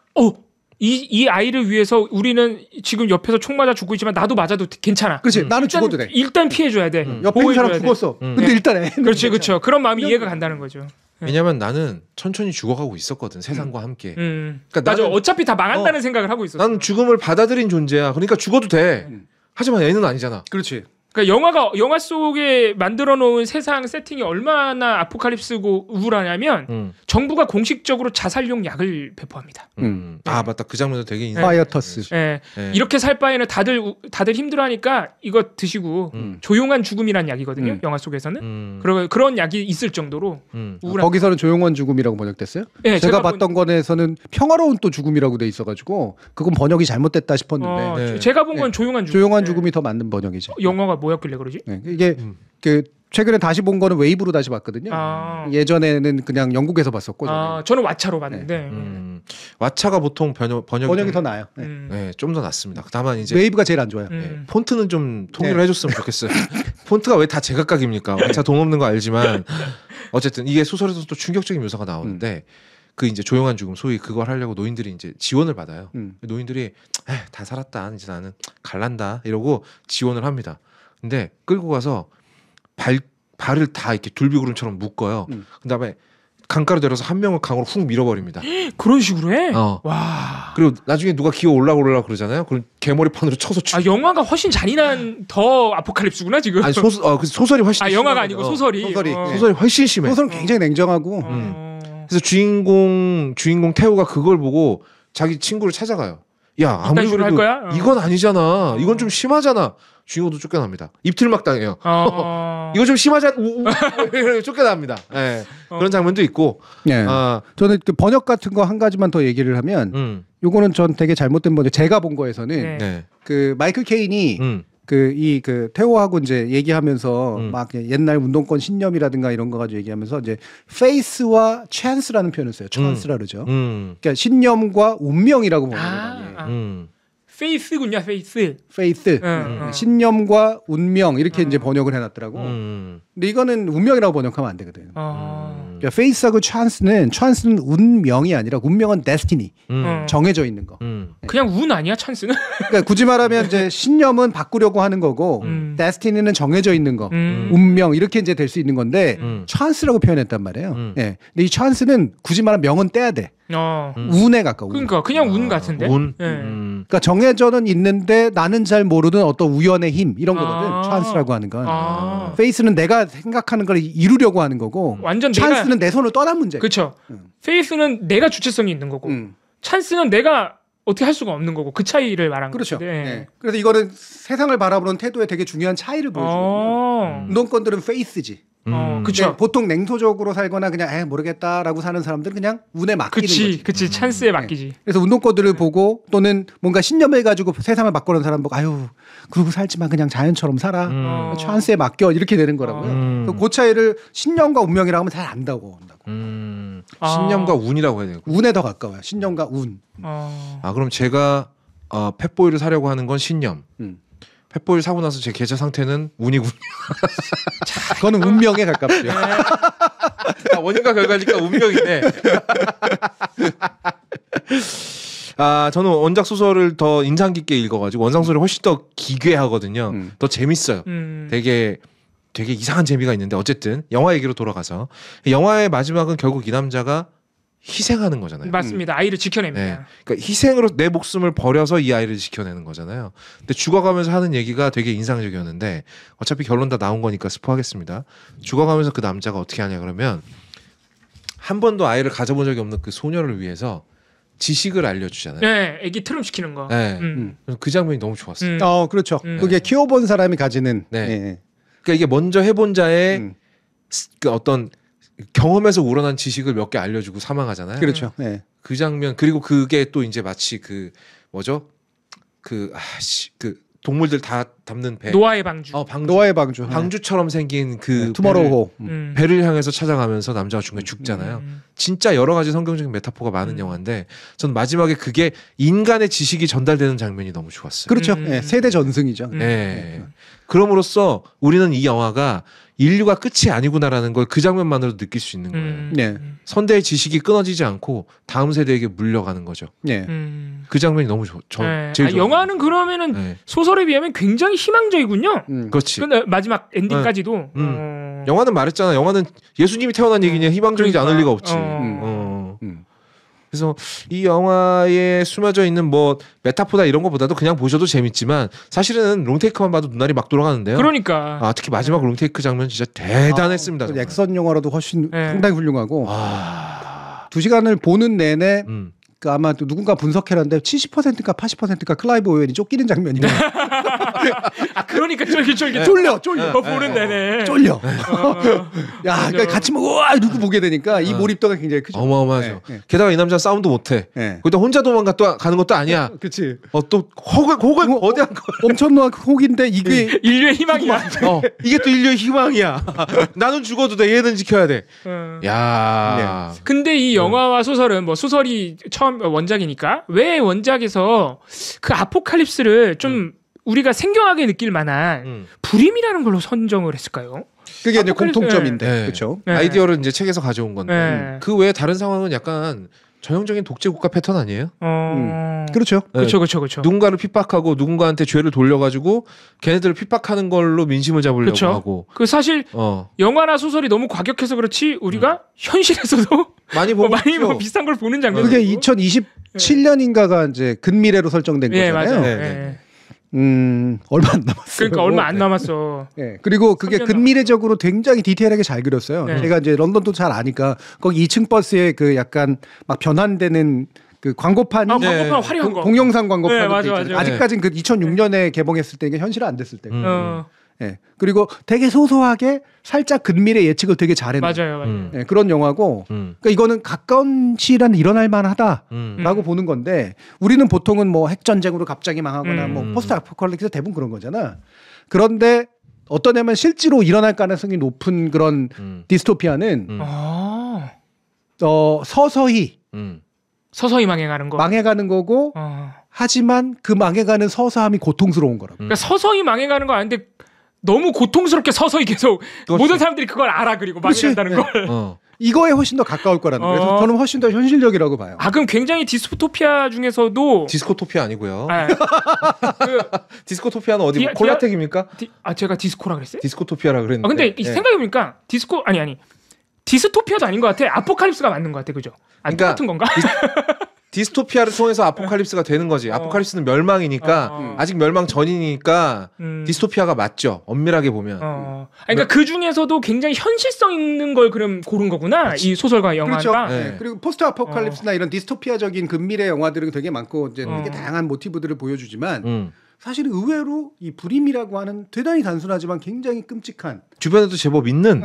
이 아이를 위해서 우리는 지금 옆에서 총 맞아 죽고 있지만 나도 맞아도 괜찮아. 그렇지. 나는 죽어도 돼. 일단 피해줘야 돼. 옆에 있는 사람 보호해줘야 돼. 죽었어. 근데 네. 일단 애. 그렇지, 그렇죠. 그런 마음이 이해가 간다는 거죠. 왜냐면 나는 천천히 죽어가고 있었거든. 세상과 함께. 그러니까 맞아. 나는- 어차피 다 망한다는 생각을 하고 있었어. 나는 죽음을 받아들인 존재야. 그러니까 죽어도 돼. 하지만 애는 아니잖아. 그렇지. 그러니까 영화 속에 만들어 놓은 세상 세팅이 얼마나 아포칼립스고 우울하냐면 정부가 공식적으로 자살용 약을 배포합니다. 아 맞다. 그 장면도 되게 인상. 파이어터스. 예. 네. 이렇게 살 바에는 다들 힘들어하니까 이거 드시고 조용한 죽음이란 약이거든요. 영화 속에서는. 그런 약이 있을 정도로 우울한. 거기서는 조용한 죽음이라고 번역됐어요? 네, 제가 제가 봤던 거에서는 평화로운 또 죽음이라고 돼 있어가지고 그건 번역이 잘못됐다 싶었는데 네. 제가 본 건 조용한 죽음. 조용한 네. 죽음이 더 맞는 번역이죠. 영화가 뭐였길래 그러지? 네, 이게 그 최근에 다시 본 거는 웨이브로 다시 봤거든요. 아. 예전에는 그냥 영국에서 봤었고 저는 왓챠로 봤는데. 왓챠가 보통 번역이 더 나아요. 네. 네, 좀 더 낫습니다. 다만 이제 웨이브가 제일 안 좋아요. 네, 폰트는 좀 통일을 네. 해줬으면 좋겠어요. 폰트가 왜 다 제각각입니까? 왓챠 동 없는 거 알지만 어쨌든 이게 소설에서 또 충격적인 묘사가 나오는데 그 이제 조용한 죽음 소위 그걸 하려고 노인들이 이제 지원을 받아요. 노인들이 다 살았다 이제 나는 갈란다 이러고 지원을 합니다. 근데 끌고 가서 발을 다 이렇게 둘비구름처럼 묶어요. 그다음에 강가로 내려서 한 명을 강으로 훅 밀어버립니다. 그런 식으로 해? 와. 그리고 나중에 누가 기어 올라오려고 그러잖아요. 그럼 개머리판으로 쳐서 아 영화가 훨씬 잔인한 더 아포칼립스구나 지금. 아니 소설이 훨씬 영화가 아니고 소설이. 소설이 훨씬 심해. 소설은 굉장히 냉정하고. 그래서 주인공 태우가 그걸 보고 자기 친구를 찾아가요. 야 아무리 식으로 그래도 할 거야? 이건 아니잖아. 이건 좀 심하잖아. 주인공도 쫓겨납니다. 입틀막 당해요. 이거 좀 심하잖아. 쫓겨납니다. 네. 그런 장면도 있고. 네. 저는 그 번역 같은 거 한 가지만 더 얘기를 하면 요거는 전 되게 잘못된 번역. 제가 본 거에서는 네. 그 마이클 케인이 그 태호하고 이제 얘기하면서 막 옛날 운동권 신념이라든가 이런 거 가지고 얘기하면서 이제 페이스와 찬스라는 표현을 써요. 찬스라 그러죠. 그러니까 신념과 운명이라고 보는 거예요. 페이스군요, 페이스. 페이스. 신념과 운명 이렇게 이제 번역을 해놨더라고. 근데 이거는 운명이라고 번역하면 안 되거든. 그러니까 페이스하고 찬스는 운명이 아니라 운명은 데스티니. 정해져 있는 거. 그냥 운 아니야 찬스는? 그러니까 굳이 말하면 이제 신념은 바꾸려고 하는 거고 데스티니는 정해져 있는 거. 운명 이렇게 이제 될 수 있는 건데 찬스라고 표현했단 말이에요. 예. 근데 이 찬스는 굳이 말하면 명은 떼야 돼. 운에 가까워. 그러니까 그냥 운 같은데. 운. 그러니까 정해져는 있는데 나는 잘 모르는 어떤 우연의 힘 이런 거거든. 찬스라고 하는 건. 페이스는 내가 생각하는 걸 이루려고 하는 거고 완전 찬스는 내 손을 떠난 문제. 그렇죠. 페이스는 내가 주체성이 있는 거고 찬스는 내가 어떻게 할 수가 없는 거고 그 차이를 말한 그렇죠. 거죠. 네. 그래서 이거는 세상을 바라보는 태도에 되게 중요한 차이를 보여주거든요. 운동권들은 페이스지. 그렇죠. 보통 냉소적으로 살거나 그냥 모르겠다라고 사는 사람들은 그냥 운에 맡기는 거지. 그치. 찬스에 맡기지. 네. 그래서 운동권들을 보고 또는 뭔가 신념을 가지고 세상을 바꾸는 사람 보고 아유 그러고 살지만 그냥 자연처럼 살아. 찬스에 맡겨 이렇게 되는 거라고요. 그 차이를 신념과 운명이라고 하면 잘 안다고 한다고. 신념과 운이라고 해야 되고. 운에 더 가까워요. 신념과 운. 그럼 제가 펫보이를 사려고 하는 건 신념. 펫보이를 사고 나서 제 계좌 상태는 운이군요. 자, 그거는 운명에 가깝죠. 원인과 결과니까 운명이네. 저는 원작 소설을 더 인상 깊게 읽어가지고 원작 소설을 훨씬 더 기괴하거든요. 더 재밌어요. 되게 이상한 재미가 있는데 어쨌든 영화 얘기로 돌아가서 영화의 마지막은 결국 이 남자가 희생하는 거잖아요. 맞습니다. 아이를 지켜냅니다. 네. 그러니까 희생으로 내 목숨을 버려서 이 아이를 지켜내는 거잖아요. 근데 죽어가면서 하는 얘기가 되게 인상적이었는데 어차피 결론 다 나온 거니까 스포하겠습니다. 죽어가면서 그 남자가 어떻게 하냐 그러면 한 번도 아이를 가져본 적이 없는 그 소녀를 위해서 지식을 알려주잖아요. 네, 애기 트름 시키는 거. 네. 그 장면이 너무 좋았어요. 그렇죠. 그게 키워본 사람이 가지는. 네. 그러니까 이게 먼저 해본 자의 그 어떤 경험에서 우러난 지식을 몇 개 알려주고 사망하잖아요. 그렇죠. 네. 그 장면 그리고 그게 또 이제 마치 그 뭐죠? 그 동물들 다 담는 배. 노아의 방주. 노아의 방주. 방주처럼 생긴 그 투모로우 배를 향해서 찾아가면서 남자가 중간에 죽잖아요. 진짜 여러 가지 성경적인 메타포가 많은 영화인데 전 마지막에 그게 인간의 지식이 전달되는 장면이 너무 좋았어요. 그렇죠. 세대 전승이죠. 그럼으로써 우리는 이 영화가 인류가 끝이 아니구나라는 걸 그 장면만으로도 느낄 수 있는 거예요. 선대의 지식이 끊어지지 않고 다음 세대에게 물려가는 거죠. 그 장면이 너무 제일 좋아요. 영화는 그러면은 소설에 비하면 굉장히 희망적이군요. 그렇지. 근데 마지막 엔딩까지도. 영화는 말했잖아. 영화는 예수님이 태어난 얘기냐 희망적이지 않을 리가 없지. 그래서 이 영화에 숨어져 있는 뭐 메타포다 이런 것보다도 그냥 보셔도 재밌지만 사실은 롱테이크만 봐도 눈알이 막 돌아가는데요. 그러니까. 특히 마지막 롱테이크 장면 진짜 대단했습니다. 액션 영화로도 훨씬 상당히 훌륭하고 2시간을 보는 내내 그 아마 또 누군가 분석해놨는데 70%가 80%가 클라이브 오웬이 쫓기는 장면이에요. 그러니까 쫄깃쫄깃 쫄려. 보는 내내 쫄려. 야, 그러니까 같이 우와 이러고 보게 되니까 이 몰입도가 굉장히 크죠. 어마어마하죠. 게다가 이 남자 싸움도 못해. 거기다 혼자 가는 것도 아니야. 그렇지. 또 혹을 거대한 거. 엄청난 혹인데 이게 인류의 희망이야. 이게 또 인류의 희망이야. 나는 죽어도 돼. 얘는 지켜야 돼. 야. 근데 이 영화와 소설은 뭐 소설이 처음 원작이니까 왜 원작에서 그 아포칼립스를 좀 우리가 생경하게 느낄 만한 불임이라는 걸로 선정을 했을까요? 그게 이제 공통점인데, 그렇죠? 아이디어를 이제 책에서 가져온 건데 그 외에 다른 상황은 약간 전형적인 독재 국가 패턴 아니에요? 그렇죠. 그렇죠. 누군가를 핍박하고 누군가한테 죄를 돌려가지고 걔네들을 핍박하는 걸로 민심을 잡으려고 하고. 그 사실 영화나 소설이 너무 과격해서 그렇지 우리가 현실에서도 많이 비슷한 걸 보는 장면. 그게 2027년인가가 이제 근미래로 설정된 거잖아요. 맞아요. 얼마 안 남았어요. 그러니까 얼마 안 남았어. 그리고 그게 근미래적으로 굉장히 디테일하게 잘 그렸어요. 제가 이제 런던도 잘 아니까 거기 2층 버스에 그 약간 막 변환되는 그 광고판이 광고판 화려한 거. 동영상 광고판. 맞아. 아직까지는 그 2006년에 개봉했을 때 이게 현실은 안 됐을 때고. 그리고 되게 소소하게 살짝 근미래 예측을 되게 잘해놔요. 맞아요. 그런 영화고, 그러니까 이거는 가까운 시일은 일어날 만하다라고 보는 건데, 우리는 보통은 뭐 핵전쟁으로 갑자기 망하거나 뭐 포스트 아포칼립스 대부분 그런 거잖아. 그런데 어떤 애면 실제로 일어날 가능성이 높은 그런 디스토피아는 서서히 망해가는 거. 망해가는 거고, 하지만 그 망해가는 서서함이 고통스러운 거라고. 그러니까 서서히 망해가는 거 아닌데 너무 고통스럽게 서서히 계속 모든 사람들이 그걸 알아. 그리고 망해간다는 걸. 이거에 훨씬 더 가까울 거라는 거예요. 그래서 저는 훨씬 더 현실적이라고 봐요. 그럼 굉장히 디스토피아 중에서도 디스코토피아 아니고요. 디스코토피아는 어디 콜라텍입니까? 제가 디스코라 그랬어요? 디스코토피아라 그랬는데. 근데 생각해보니까 디스코 아니 디스토피아도 아닌 것 같아. 아포칼립스가 맞는 것 같아. 그죠? 그러니까 똑같은 건가? 디스토피아를 통해서 아포칼립스가 되는 거지. 아포칼립스는 멸망이니까 아직 멸망 전이니까 디스토피아가 맞죠. 엄밀하게 보면. 그러니까 그 중에서도 굉장히 현실성 있는 걸 그럼 고른 거구나. 그렇지. 이 소설과 영화가. 그렇죠. 네. 그리고 포스트 아포칼립스나 이런 디스토피아적인 근미래 영화들은 되게 많고 이제 되게 다양한 모티브들을 보여주지만 사실은 의외로 이 불임이라고 하는 대단히 단순하지만 굉장히 끔찍한 주변에도 제법 있는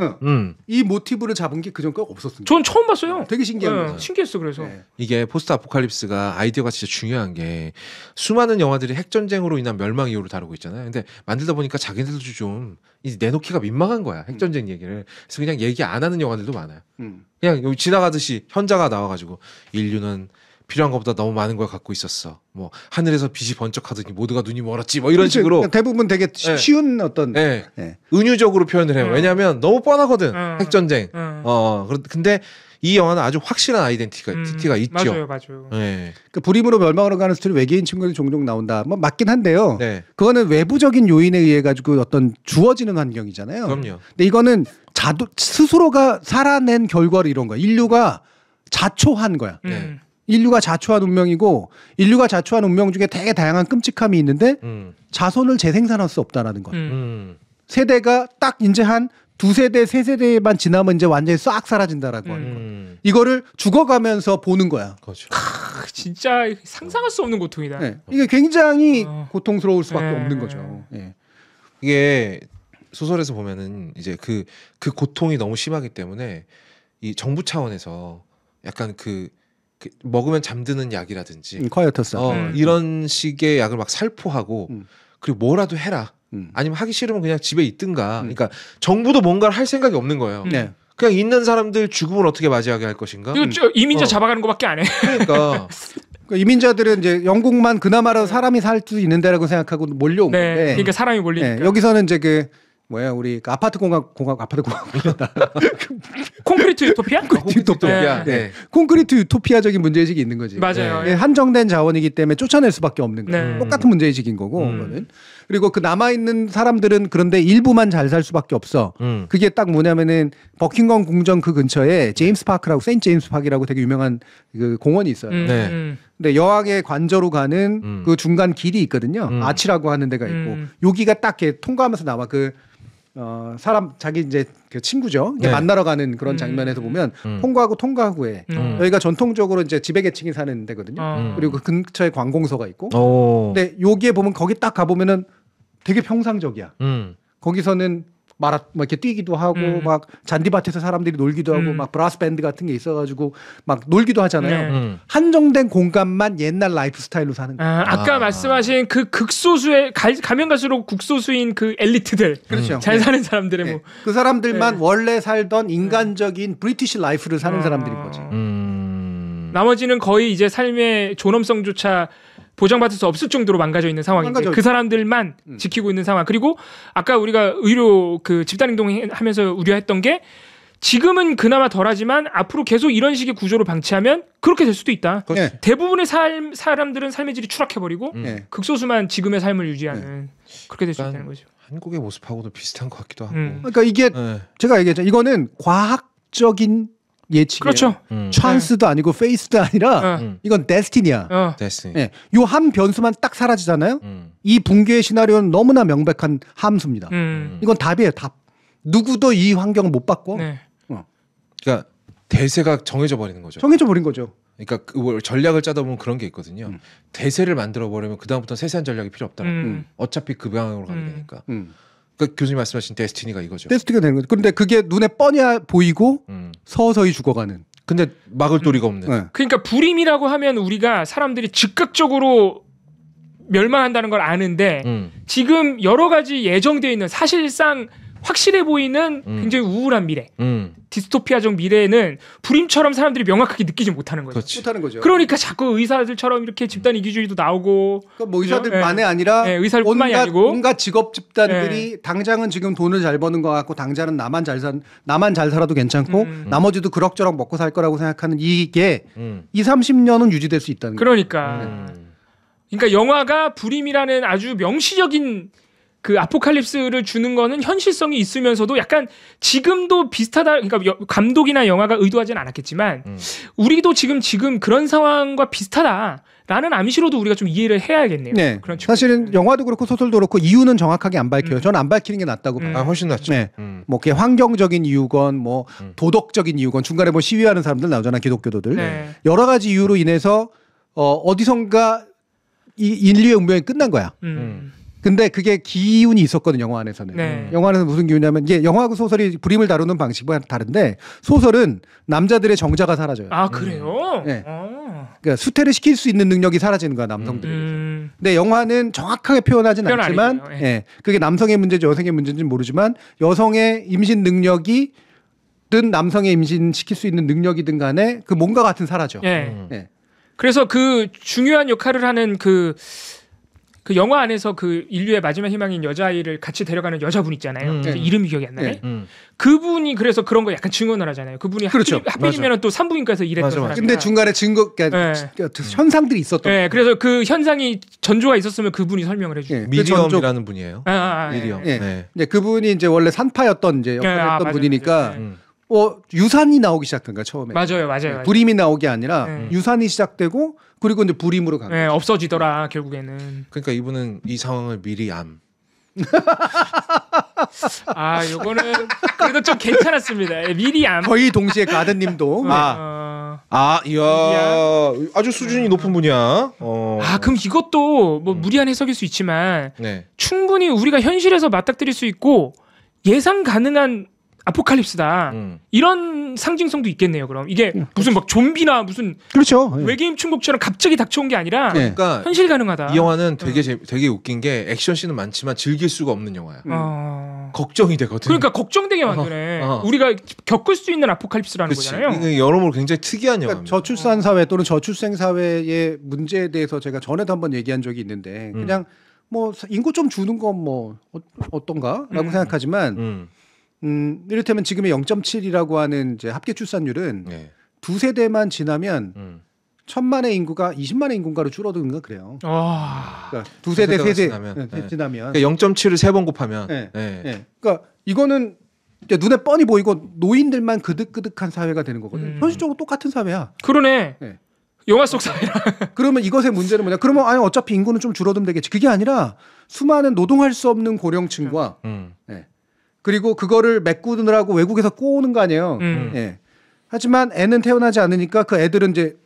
이 모티브를 잡은 게 그전 거 없었습니다. 전 처음 봤어요. 되게 신기한 거죠. 신기했어. 그래서 이게 포스트 아포칼립스가 아이디어가 진짜 중요한 게 수많은 영화들이 핵전쟁으로 인한 멸망 이후를 다루고 있잖아요. 근데 만들다 보니까 자기들도 좀 내놓기가 민망한 거야. 핵전쟁 얘기를. 그래서 그냥 얘기 안 하는 영화들도 많아요. 그냥 여기 지나가듯이 현자가 나와가지고 인류는 필요한 것보다 너무 많은 걸 갖고 있었어. 뭐 하늘에서 빛이 번쩍하더니 모두가 눈이 멀었지. 뭐 이런 그렇죠. 식으로 대부분 되게 쉬운 어떤 은유적으로 표현을 해요. 왜냐하면 너무 뻔하거든. 핵전쟁. 근데 이 영화는 아주 확실한 아이덴티티가 있죠. 맞아요. 네. 그 불임으로 멸망으로 가는 스토리 외계인 친구들이 종종 나온다. 뭐 맞긴 한데요. 네. 그거는 외부적인 요인에 의해 가지고 어떤 주어지는 환경이잖아요. 그럼요. 근데 이거는 스스로가 살아낸 결과를 이런 거야. 인류가 자초한 거야. 인류가 자초한 운명이고 인류가 자초한 운명 중에 되게 다양한 끔찍함이 있는데 자손을 재생산할 수 없다라는 것. 세대가 딱 이제 한 두세 대, 세 세대만 지나면 이제 완전히 싹 사라진다라고 하는 거. 이거를 죽어가면서 보는 거야. 그렇죠. 진짜 상상할 수 없는 고통이다. 네. 이게 굉장히 고통스러울 수밖에 없는 거죠. 네. 이게 소설에서 보면은 이제 그 고통이 너무 심하기 때문에 이 정부 차원에서 약간 그 먹으면 잠드는 약이라든지 콰이어터스 이런 식의 약을 막 살포하고 그리고 뭐라도 해라. 아니면 하기 싫으면 그냥 집에 있든가. 그러니까 정부도 뭔가를 할 생각이 없는 거예요. 그냥 있는 사람들 죽음을 어떻게 맞이하게 할 것인가. 이거 이민자 잡아가는 것밖에 안 해. 그러니까 이민자들은 이제 영국만 그나마라도 사람이 살 수 있는 데라고 생각하고 몰려온 건데. 그러니까 사람이 몰리니까. 여기서는 이제 우리 아파트 공학 콘크리트 유토피아? 유토피아. 콘크리트 유토피아적인 문제의식이 있는 거지. 맞아요. 한정된 자원이기 때문에 쫓아낼 수밖에 없는 거예요. 똑같은 문제의식인 거고. 그리고 그 남아있는 사람들은 그런데 일부만 잘 살 수밖에 없어. 그게 딱 뭐냐면은 버킹엄 궁전 그 근처에 제임스 파크라고 세인트 제임스 파크라고 되게 유명한 그 공원이 있어요. 근데 여왕의 관저로 가는 그 중간 길이 있거든요. 아치라고 하는 데가 있고 여기가 딱 이렇게 통과하면서 나와 사람 자기 이제 그 친구죠. 만나러 가는 그런 장면에서 보면 통과하고에 여기가 전통적으로 이제 지배계층이 사는 데거든요. 그리고 그 근처에 관공서가 있고. 근데 여기에 보면 거기 딱 가보면은 되게 평상적이야. 거기서는 막 이렇게 뛰기도 하고 막 잔디밭에서 사람들이 놀기도 하고 막 브라스 밴드 같은 게 있어가지고 막 놀기도 하잖아요. 한정된 공간만 옛날 라이프 스타일로 사는 거예요. 아까 말씀하신 그 극소수의 가면 갈수록 극소수인 그 엘리트들, 그렇죠. 잘 사는 사람들의 그 사람들만 원래 살던 인간적인 브리티시 라이프를 사는 사람들인 거지. 나머지는 거의 이제 삶의 존엄성조차 보장받을 수 없을 정도로 망가져 있는 상황인데 그 사람들만 지키고 있는 상황. 그리고 아까 우리가 의료 그 집단행동 하면서 우려했던 게 지금은 그나마 덜하지만 앞으로 계속 이런 식의 구조를 방치하면 그렇게 될 수도 있다. 대부분의 사람들은 삶의 질이 추락해버리고 극소수만 지금의 삶을 유지하는 그렇게 될 수 있다는 거죠. 한국의 모습하고도 비슷한 것 같기도 하고. 그러니까 이게 제가 얘기했죠. 이거는 과학적인 예측이에요. 그렇죠. 찬스도 아니고 페이스도 아니라 이건 데스티니야. 데스티니. 요 한 변수만 딱 사라지잖아요. 이 붕괴의 시나리오는 너무나 명백한 함수입니다. 이건 답이에요. 답. 누구도 이 환경을 못 바꿔. 그러니까 대세가 정해져 버리는 거죠. 정해져 버린 거죠. 그러니까 그 전략을 짜다 보면 그런 게 있거든요. 대세를 만들어 버리면 그 다음부터 세세한 전략이 필요 없다. 어차피 그 방향으로 가게 되니까. 그러니까 교수님 말씀하신 데스티니가 이거죠. 데스티니가 되는 거죠. 그런데 그게 눈에 뻔히 보이고 서서히 죽어가는. 근데 막을 도리가 없는. 그러니까 불임이라고 하면 우리가 사람들이 즉각적으로 멸망한다는 걸 아는데 지금 여러 가지 예정되어 있는 사실상 확실해 보이는 굉장히 우울한 미래, 디스토피아적 미래는 불임처럼 사람들이 명확하게 느끼지 못하는 거죠. 못하는 거죠. 그러니까 자꾸 의사들처럼 이렇게 집단 이기주의도 나오고. 그러니까 뭐 의사들만이 아니라 의사들뿐만이 아니고 온갖 직업 집단들이 당장은 지금 돈을 잘 버는 것 같고 당장은 나만 잘 살아도 괜찮고 나머지도 그럭저럭 먹고 살 거라고 생각하는 이게 20-30년은 유지될 수 있다는 거예요. 그러니까 영화가 불임이라는 아주 명시적인 그 아포칼립스를 주는 거는 현실성이 있으면서도 약간 지금도 비슷하다. 그러니까 감독이나 영화가 의도하진 않았겠지만 우리도 지금 그런 상황과 비슷하다라는 암시로도 우리가 좀 이해를 해야겠네요. 네. 그런 사실은 영화도 그렇고 소설도 그렇고 이유는 정확하게 안 밝혀요. 저는 안 밝히는 게 낫다고 봐요. 훨씬 낫죠. 네. 뭐 그게 환경적인 이유건 뭐 도덕적인 이유건 중간에 뭐 시위하는 사람들 나오잖아 기독교도들. 네. 여러 가지 이유로 인해서 어디선가 이 인류의 운명이 끝난 거야. 근데 그게 기운이 있었거든 영화 안에서는. 네. 영화 안에서 무슨 기운이냐면 이게 영화하고 소설이 불임을 다루는 방식과 다른데 소설은 남자들의 정자가 사라져요. 아 그래요? 네. 그러니까 수태를 시킬 수 있는 능력이 사라지는 거야 남성들에게. 근데 영화는 정확하게 표현하진 않지만, 예. 예. 그게 남성의 문제인지 여성의 문제인지는 모르지만 여성의 임신 능력이든 남성의 임신 시킬 수 있는 능력이든 간에 그 뭔가 같은 사라져. 예. 예. 그래서 그 중요한 역할을 하는 그 영화 안에서 그 인류의 마지막 희망인 여자아이를 같이 데려가는 여자분 있잖아요. 이름이 기억이 안 나네. 그분이 그래서 그런 거 약간 증언을 하잖아요. 그분이 그렇죠. 하필이면 또 산부인과에서 일했던 사람. 근데 중간에 증거, 그러니까 현상들이 있었던. 네, 그래서 그 현상이 전조가 있었으면 그분이 설명을 해주죠. 미리엄이라는 분이에요. 미리엄. 네. 그분이 이제 원래 산파였던 이제 역할을 했던 분이니까. 유산이 나오기 시작된 거야 처음에. 맞아요. 불임이 나오기 아니라 유산이 시작되고 그리고 이제 불임으로 간 거야. 없어지더라 결국에는. 그러니까 이분은 이 상황을 미리 요거는 그래도 좀 괜찮았습니다. 미리 거의 동시에 가든님도. 이야, 아주 수준이 높은 분이야. 그럼 이것도 뭐 무리한 해석일 수 있지만 충분히 우리가 현실에서 맞닥뜨릴 수 있고 예상 가능한 아포칼립스다. 이런 상징성도 있겠네요. 그럼 이게 무슨 막 좀비나 무슨 그렇죠. 외계인 충격처럼 갑자기 닥쳐온 게 아니라 그러니까 현실 가능하다. 이 영화는 되게 웃긴 게 액션 씬은 많지만 즐길 수가 없는 영화야. 걱정이 되거든. 그러니까 걱정되게 만드네. 우리가 겪을 수 있는 아포칼립스라는 거잖아요. 이게 여러모로 굉장히 특이한 영화입니다. 저출산 사회 또는 저출생 사회의 문제에 대해서 제가 전에도 한번 얘기한 적이 있는데 그냥 뭐 인구 좀 주는 건 뭐 어떤가라고 생각하지만. 이를테면 지금의 0.7이라고 하는 이제 합계 출산율은 두 세대만 지나면 1,000만의 인구가 20만의 인구가로 줄어드는 거 그래요. 그러니까 두 세대 세 세 지나면 그러니까 0.7을 3번 곱하면. 그러니까 이거는 눈에 뻔히 보이고 노인들만 그득그득한 사회가 되는 거거든. 현실적으로 똑같은 사회야. 그러네. 영화 속 사회라. 그러면 이것의 문제는 뭐냐? 그러면 어차피 인구는 좀 줄어들면 되겠지. 그게 아니라 수많은 노동할 수 없는 고령층과 그리고 그거를 메꾸느라고 외국에서 꼬우는 거 아니에요. 하지만 애는 태어나지 않으니까 그 애들은 이제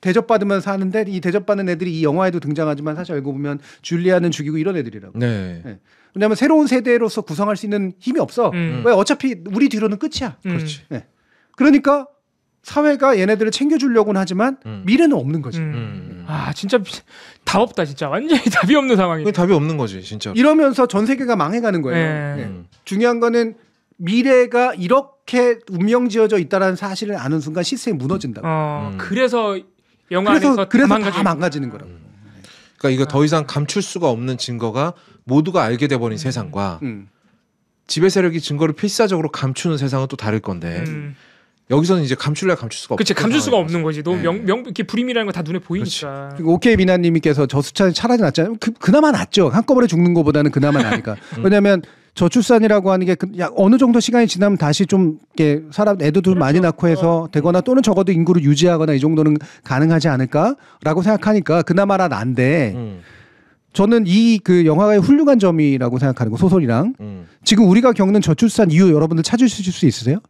대접받으면 사는데 이 대접받는 애들이 이 영화에도 등장하지만 사실 알고 보면 줄리아는 죽이고 이런 애들이라고. 왜냐하면 새로운 세대로서 구성할 수 있는 힘이 없어. 왜 어차피 우리 뒤로는 끝이야. 그렇지. 그러니까 사회가 얘네들을 챙겨주려고는 하지만 미래는 없는 거지. 진짜 답 없다 진짜. 완전히 답이 없는 상황이네. 답이 없는 거지 진짜. 이러면서 전 세계가 망해가는 거예요. 중요한 거는 미래가 이렇게 운명지어져 있다는 사실을 아는 순간 시스템이 무너진다고. 그래서 영화 안에서 다 망가지는 거라고. 그러니까 이거 더 이상 감출 수가 없는 증거가 모두가 알게 돼버린 세상과 지배 세력이 증거를 필사적으로 감추는 세상은 또 다를 건데 여기서는 이제 감출 수가 없죠. 그렇지, 감출 수가 없는 거지. 너무 이렇게 불임이라는 거 다 눈에 보이니까. 그리고 오케이 미나님께서 저수찬이 차라리 낫잖아요. 그나마 낫죠. 한꺼번에 죽는 것보다는 그나마 나니까. 왜냐하면 저출산이라고 하는 게 어느 정도 시간이 지나면 다시 좀 이렇게 사람 애도 많이 낳고 해서 되거나 또는 적어도 인구를 유지하거나 이 정도는 가능하지 않을까라고 생각하니까 그나마라 난데. 저는 이 그 영화의 훌륭한 점이라고 생각하는 거 소설이랑 지금 우리가 겪는 저출산 이유 여러분들 찾으실 수 있으세요?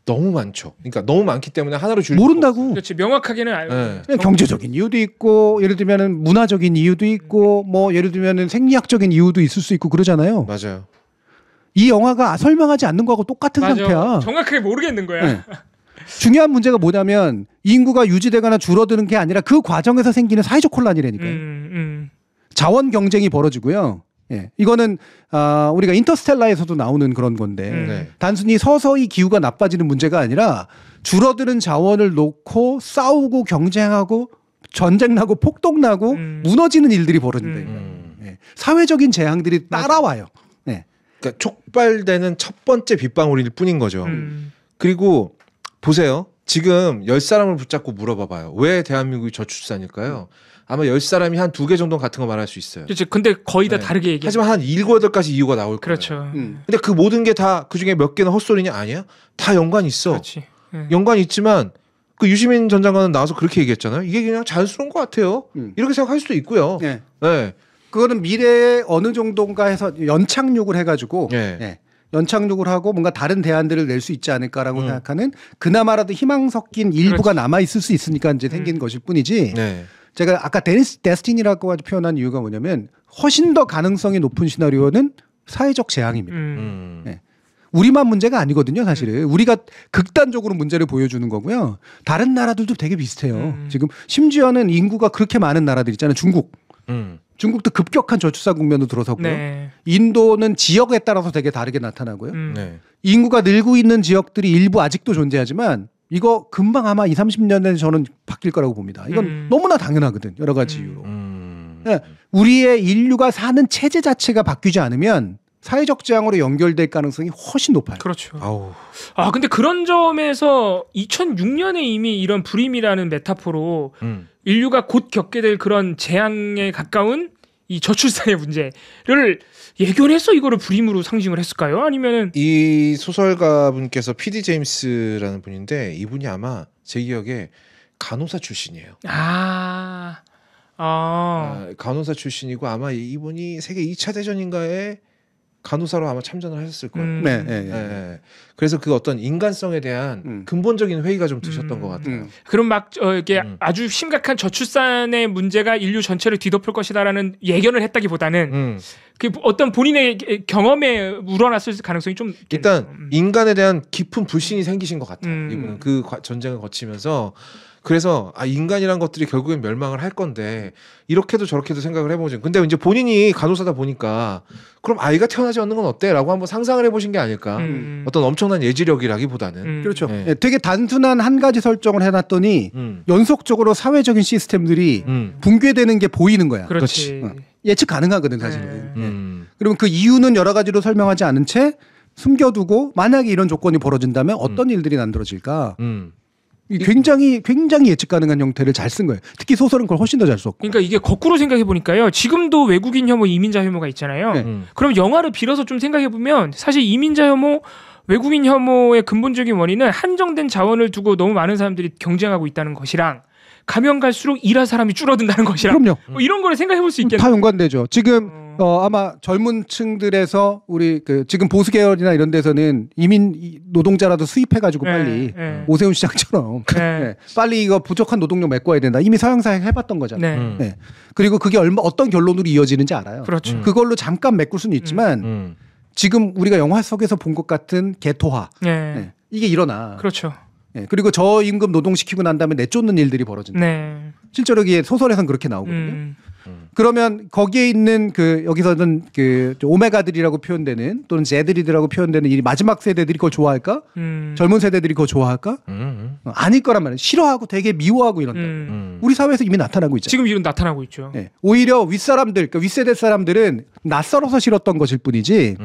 너무 많죠. 그러니까 너무 많기 때문에 하나로 줄일 모른다고. 그렇지, 명확하게는 알고. 경제적인 이유도 있고, 예를 들면은 문화적인 이유도 있고, 뭐 예를 들면은 생리학적인 이유도 있을 수 있고 그러잖아요. 맞아요. 이 영화가 설명하지 않는 거하고 똑같은 상태야. 정확하게 모르겠는 거야. 중요한 문제가 뭐냐면 인구가 유지되거나 줄어드는 게 아니라 그 과정에서 생기는 사회적 혼란이라니까요. 자원 경쟁이 벌어지고요. 이거는 우리가 인터스텔라에서도 나오는 그런 건데 단순히 서서히 기후가 나빠지는 문제가 아니라 줄어드는 자원을 놓고 싸우고 경쟁하고 전쟁 나고 폭동 나고 무너지는 일들이 벌어진다. 사회적인 재앙들이 따라와요. 그러니까 촉발되는 첫 번째 빗방울일 뿐인 거죠. 그리고 보세요. 지금 10사람을 붙잡고 물어봐봐요. 왜 대한민국이 저출산일까요? 아마 10사람이 한 2개 정도 같은 거 말할 수 있어요. 그렇죠. 근데 거의 다 다르게 얘기해요. 하지만 한 7, 8가지 이유가 나올 거예요. 그렇죠. 근데 그 모든 게 다 그중에 몇 개는 헛소리냐? 아니야. 다 연관이 있어. 그렇지. 연관이 있지만 그 유시민 전 장관은 나와서 그렇게 얘기했잖아요. 이게 그냥 자연스러운 것 같아요. 이렇게 생각할 수도 있고요. 네. 네. 그거는 미래에 어느 정도인가 해서 연착륙을 해가지고 연착륙을 하고 뭔가 다른 대안들을 낼 수 있지 않을까라고 생각하는 그나마라도 희망 섞인 일부가 남아 있을 수 있으니까 이제 생긴 것일 뿐이지. 제가 아까 데스티니라고 표현한 이유가 뭐냐면 훨씬 더 가능성이 높은 시나리오는 사회적 재앙입니다. 네. 우리만 문제가 아니거든요, 사실은. 우리가 극단적으로 문제를 보여주는 거고요. 다른 나라들도 되게 비슷해요. 지금 심지어는 인구가 그렇게 많은 나라들 있잖아요. 중국도 급격한 저출산 국면으로 들어섰고요. 네. 인도는 지역에 따라서 되게 다르게 나타나고요. 네. 인구가 늘고 있는 지역들이 일부 아직도 존재하지만 이거 금방 아마 20, 30년에 저는 바뀔 거라고 봅니다. 이건 너무나 당연하거든. 여러 가지 이유로. 네. 우리의 인류가 사는 체제 자체가 바뀌지 않으면 사회적 재앙으로 연결될 가능성이 훨씬 높아요. 그렇죠. 아우. 아 근데 그런 점에서 2006년에 이미 이런 불임이라는 메타포로 인류가 곧 겪게 될 그런 재앙에 가까운 이 저출산의 문제를 예견해서 이거를 불임으로 상징을 했을까요? 아니면은 이 소설가 분께서 PD 제임스라는 분인데 이분이 아마 제 기억에 간호사 출신이에요. 간호사 출신이고 아마 이분이 세계 2차 대전인가에 간호사로 아마 참전을 하셨을 거예요. 네. 그래서 그 어떤 인간성에 대한 근본적인 회의가 좀 드셨던 것 같아요. 그럼 막 이게 아주 심각한 저출산의 문제가 인류 전체를 뒤덮을 것이다라는 예견을 했다기보다는 그 어떤 본인의 경험에 우러났을 가능성이 좀 일단 인간에 대한 깊은 불신이 생기신 것 같아요. 이분은 그 전쟁을 거치면서. 그래서 인간이란 것들이 결국엔 멸망을 할 건데 이렇게도 저렇게도 생각을 해보죠. 근데 이제 본인이 간호사다 보니까 그럼 아이가 태어나지 않는 건 어때? 라고 한번 상상을 해보신 게 아닐까. 어떤 엄청난 예지력이라기보다는. 그렇죠. 네. 되게 단순한 한 가지 설정을 해놨더니 연속적으로 사회적인 시스템들이 붕괴되는 게 보이는 거야. 그렇지. 예측 가능하거든 사실은. 그러면 그 이유는 여러 가지로 설명하지 않은 채 숨겨두고 만약에 이런 조건이 벌어진다면 어떤 일들이 만들어질까. 굉장히 예측 가능한 형태를 잘 쓴 거예요. 특히 소설은 그걸 훨씬 더 잘 썼고. 그러니까 이게 거꾸로 생각해 보니까요. 지금도 외국인 혐오, 이민자 혐오가 있잖아요. 그럼 영화를 빌어서 좀 생각해 보면 사실 이민자 혐오, 외국인 혐오의 근본적인 원인은 한정된 자원을 두고 너무 많은 사람들이 경쟁하고 있다는 것이랑 가면 갈수록 일할 사람이 줄어든다는 것이랑 그럼요. 뭐 이런 거를 생각해 볼 수 있겠네요. 다 연관되죠. 지금 아마 젊은 층들에서 우리 지금 보수 계열이나 이런 데서는 이민 노동자라도 수입해가지고 빨리 오세훈 시장처럼 빨리 이거 부족한 노동력 메꿔야 된다. 이미 서양사회 해봤던 거잖아요. 그리고 그게 어떤 결론으로 이어지는지 알아요. 그렇죠. 그걸로 잠깐 메꿀 수는 있지만 지금 우리가 영화 속에서 본 것 같은 개토화 이게 일어나. 그렇죠. 그리고 저임금 노동시키고 난 다음에 내쫓는 일들이 벌어진다. 실제로 이게 소설에선 그렇게 나오거든요. 그러면 거기에 있는 여기서는 오메가들이라고 표현되는 또는 제들이라고 표현되는 이 마지막 세대들이 그걸 좋아할까? 젊은 세대들이 그걸 좋아할까? 아닐 거란 말이에요. 싫어하고 되게 미워하고 이런다. 우리 사회에서 이미 나타나고 있잖아요. 지금 이런 나타나고 있죠. 오히려 윗사람들, 윗세대 사람들은 낯설어서 싫었던 것일 뿐이지.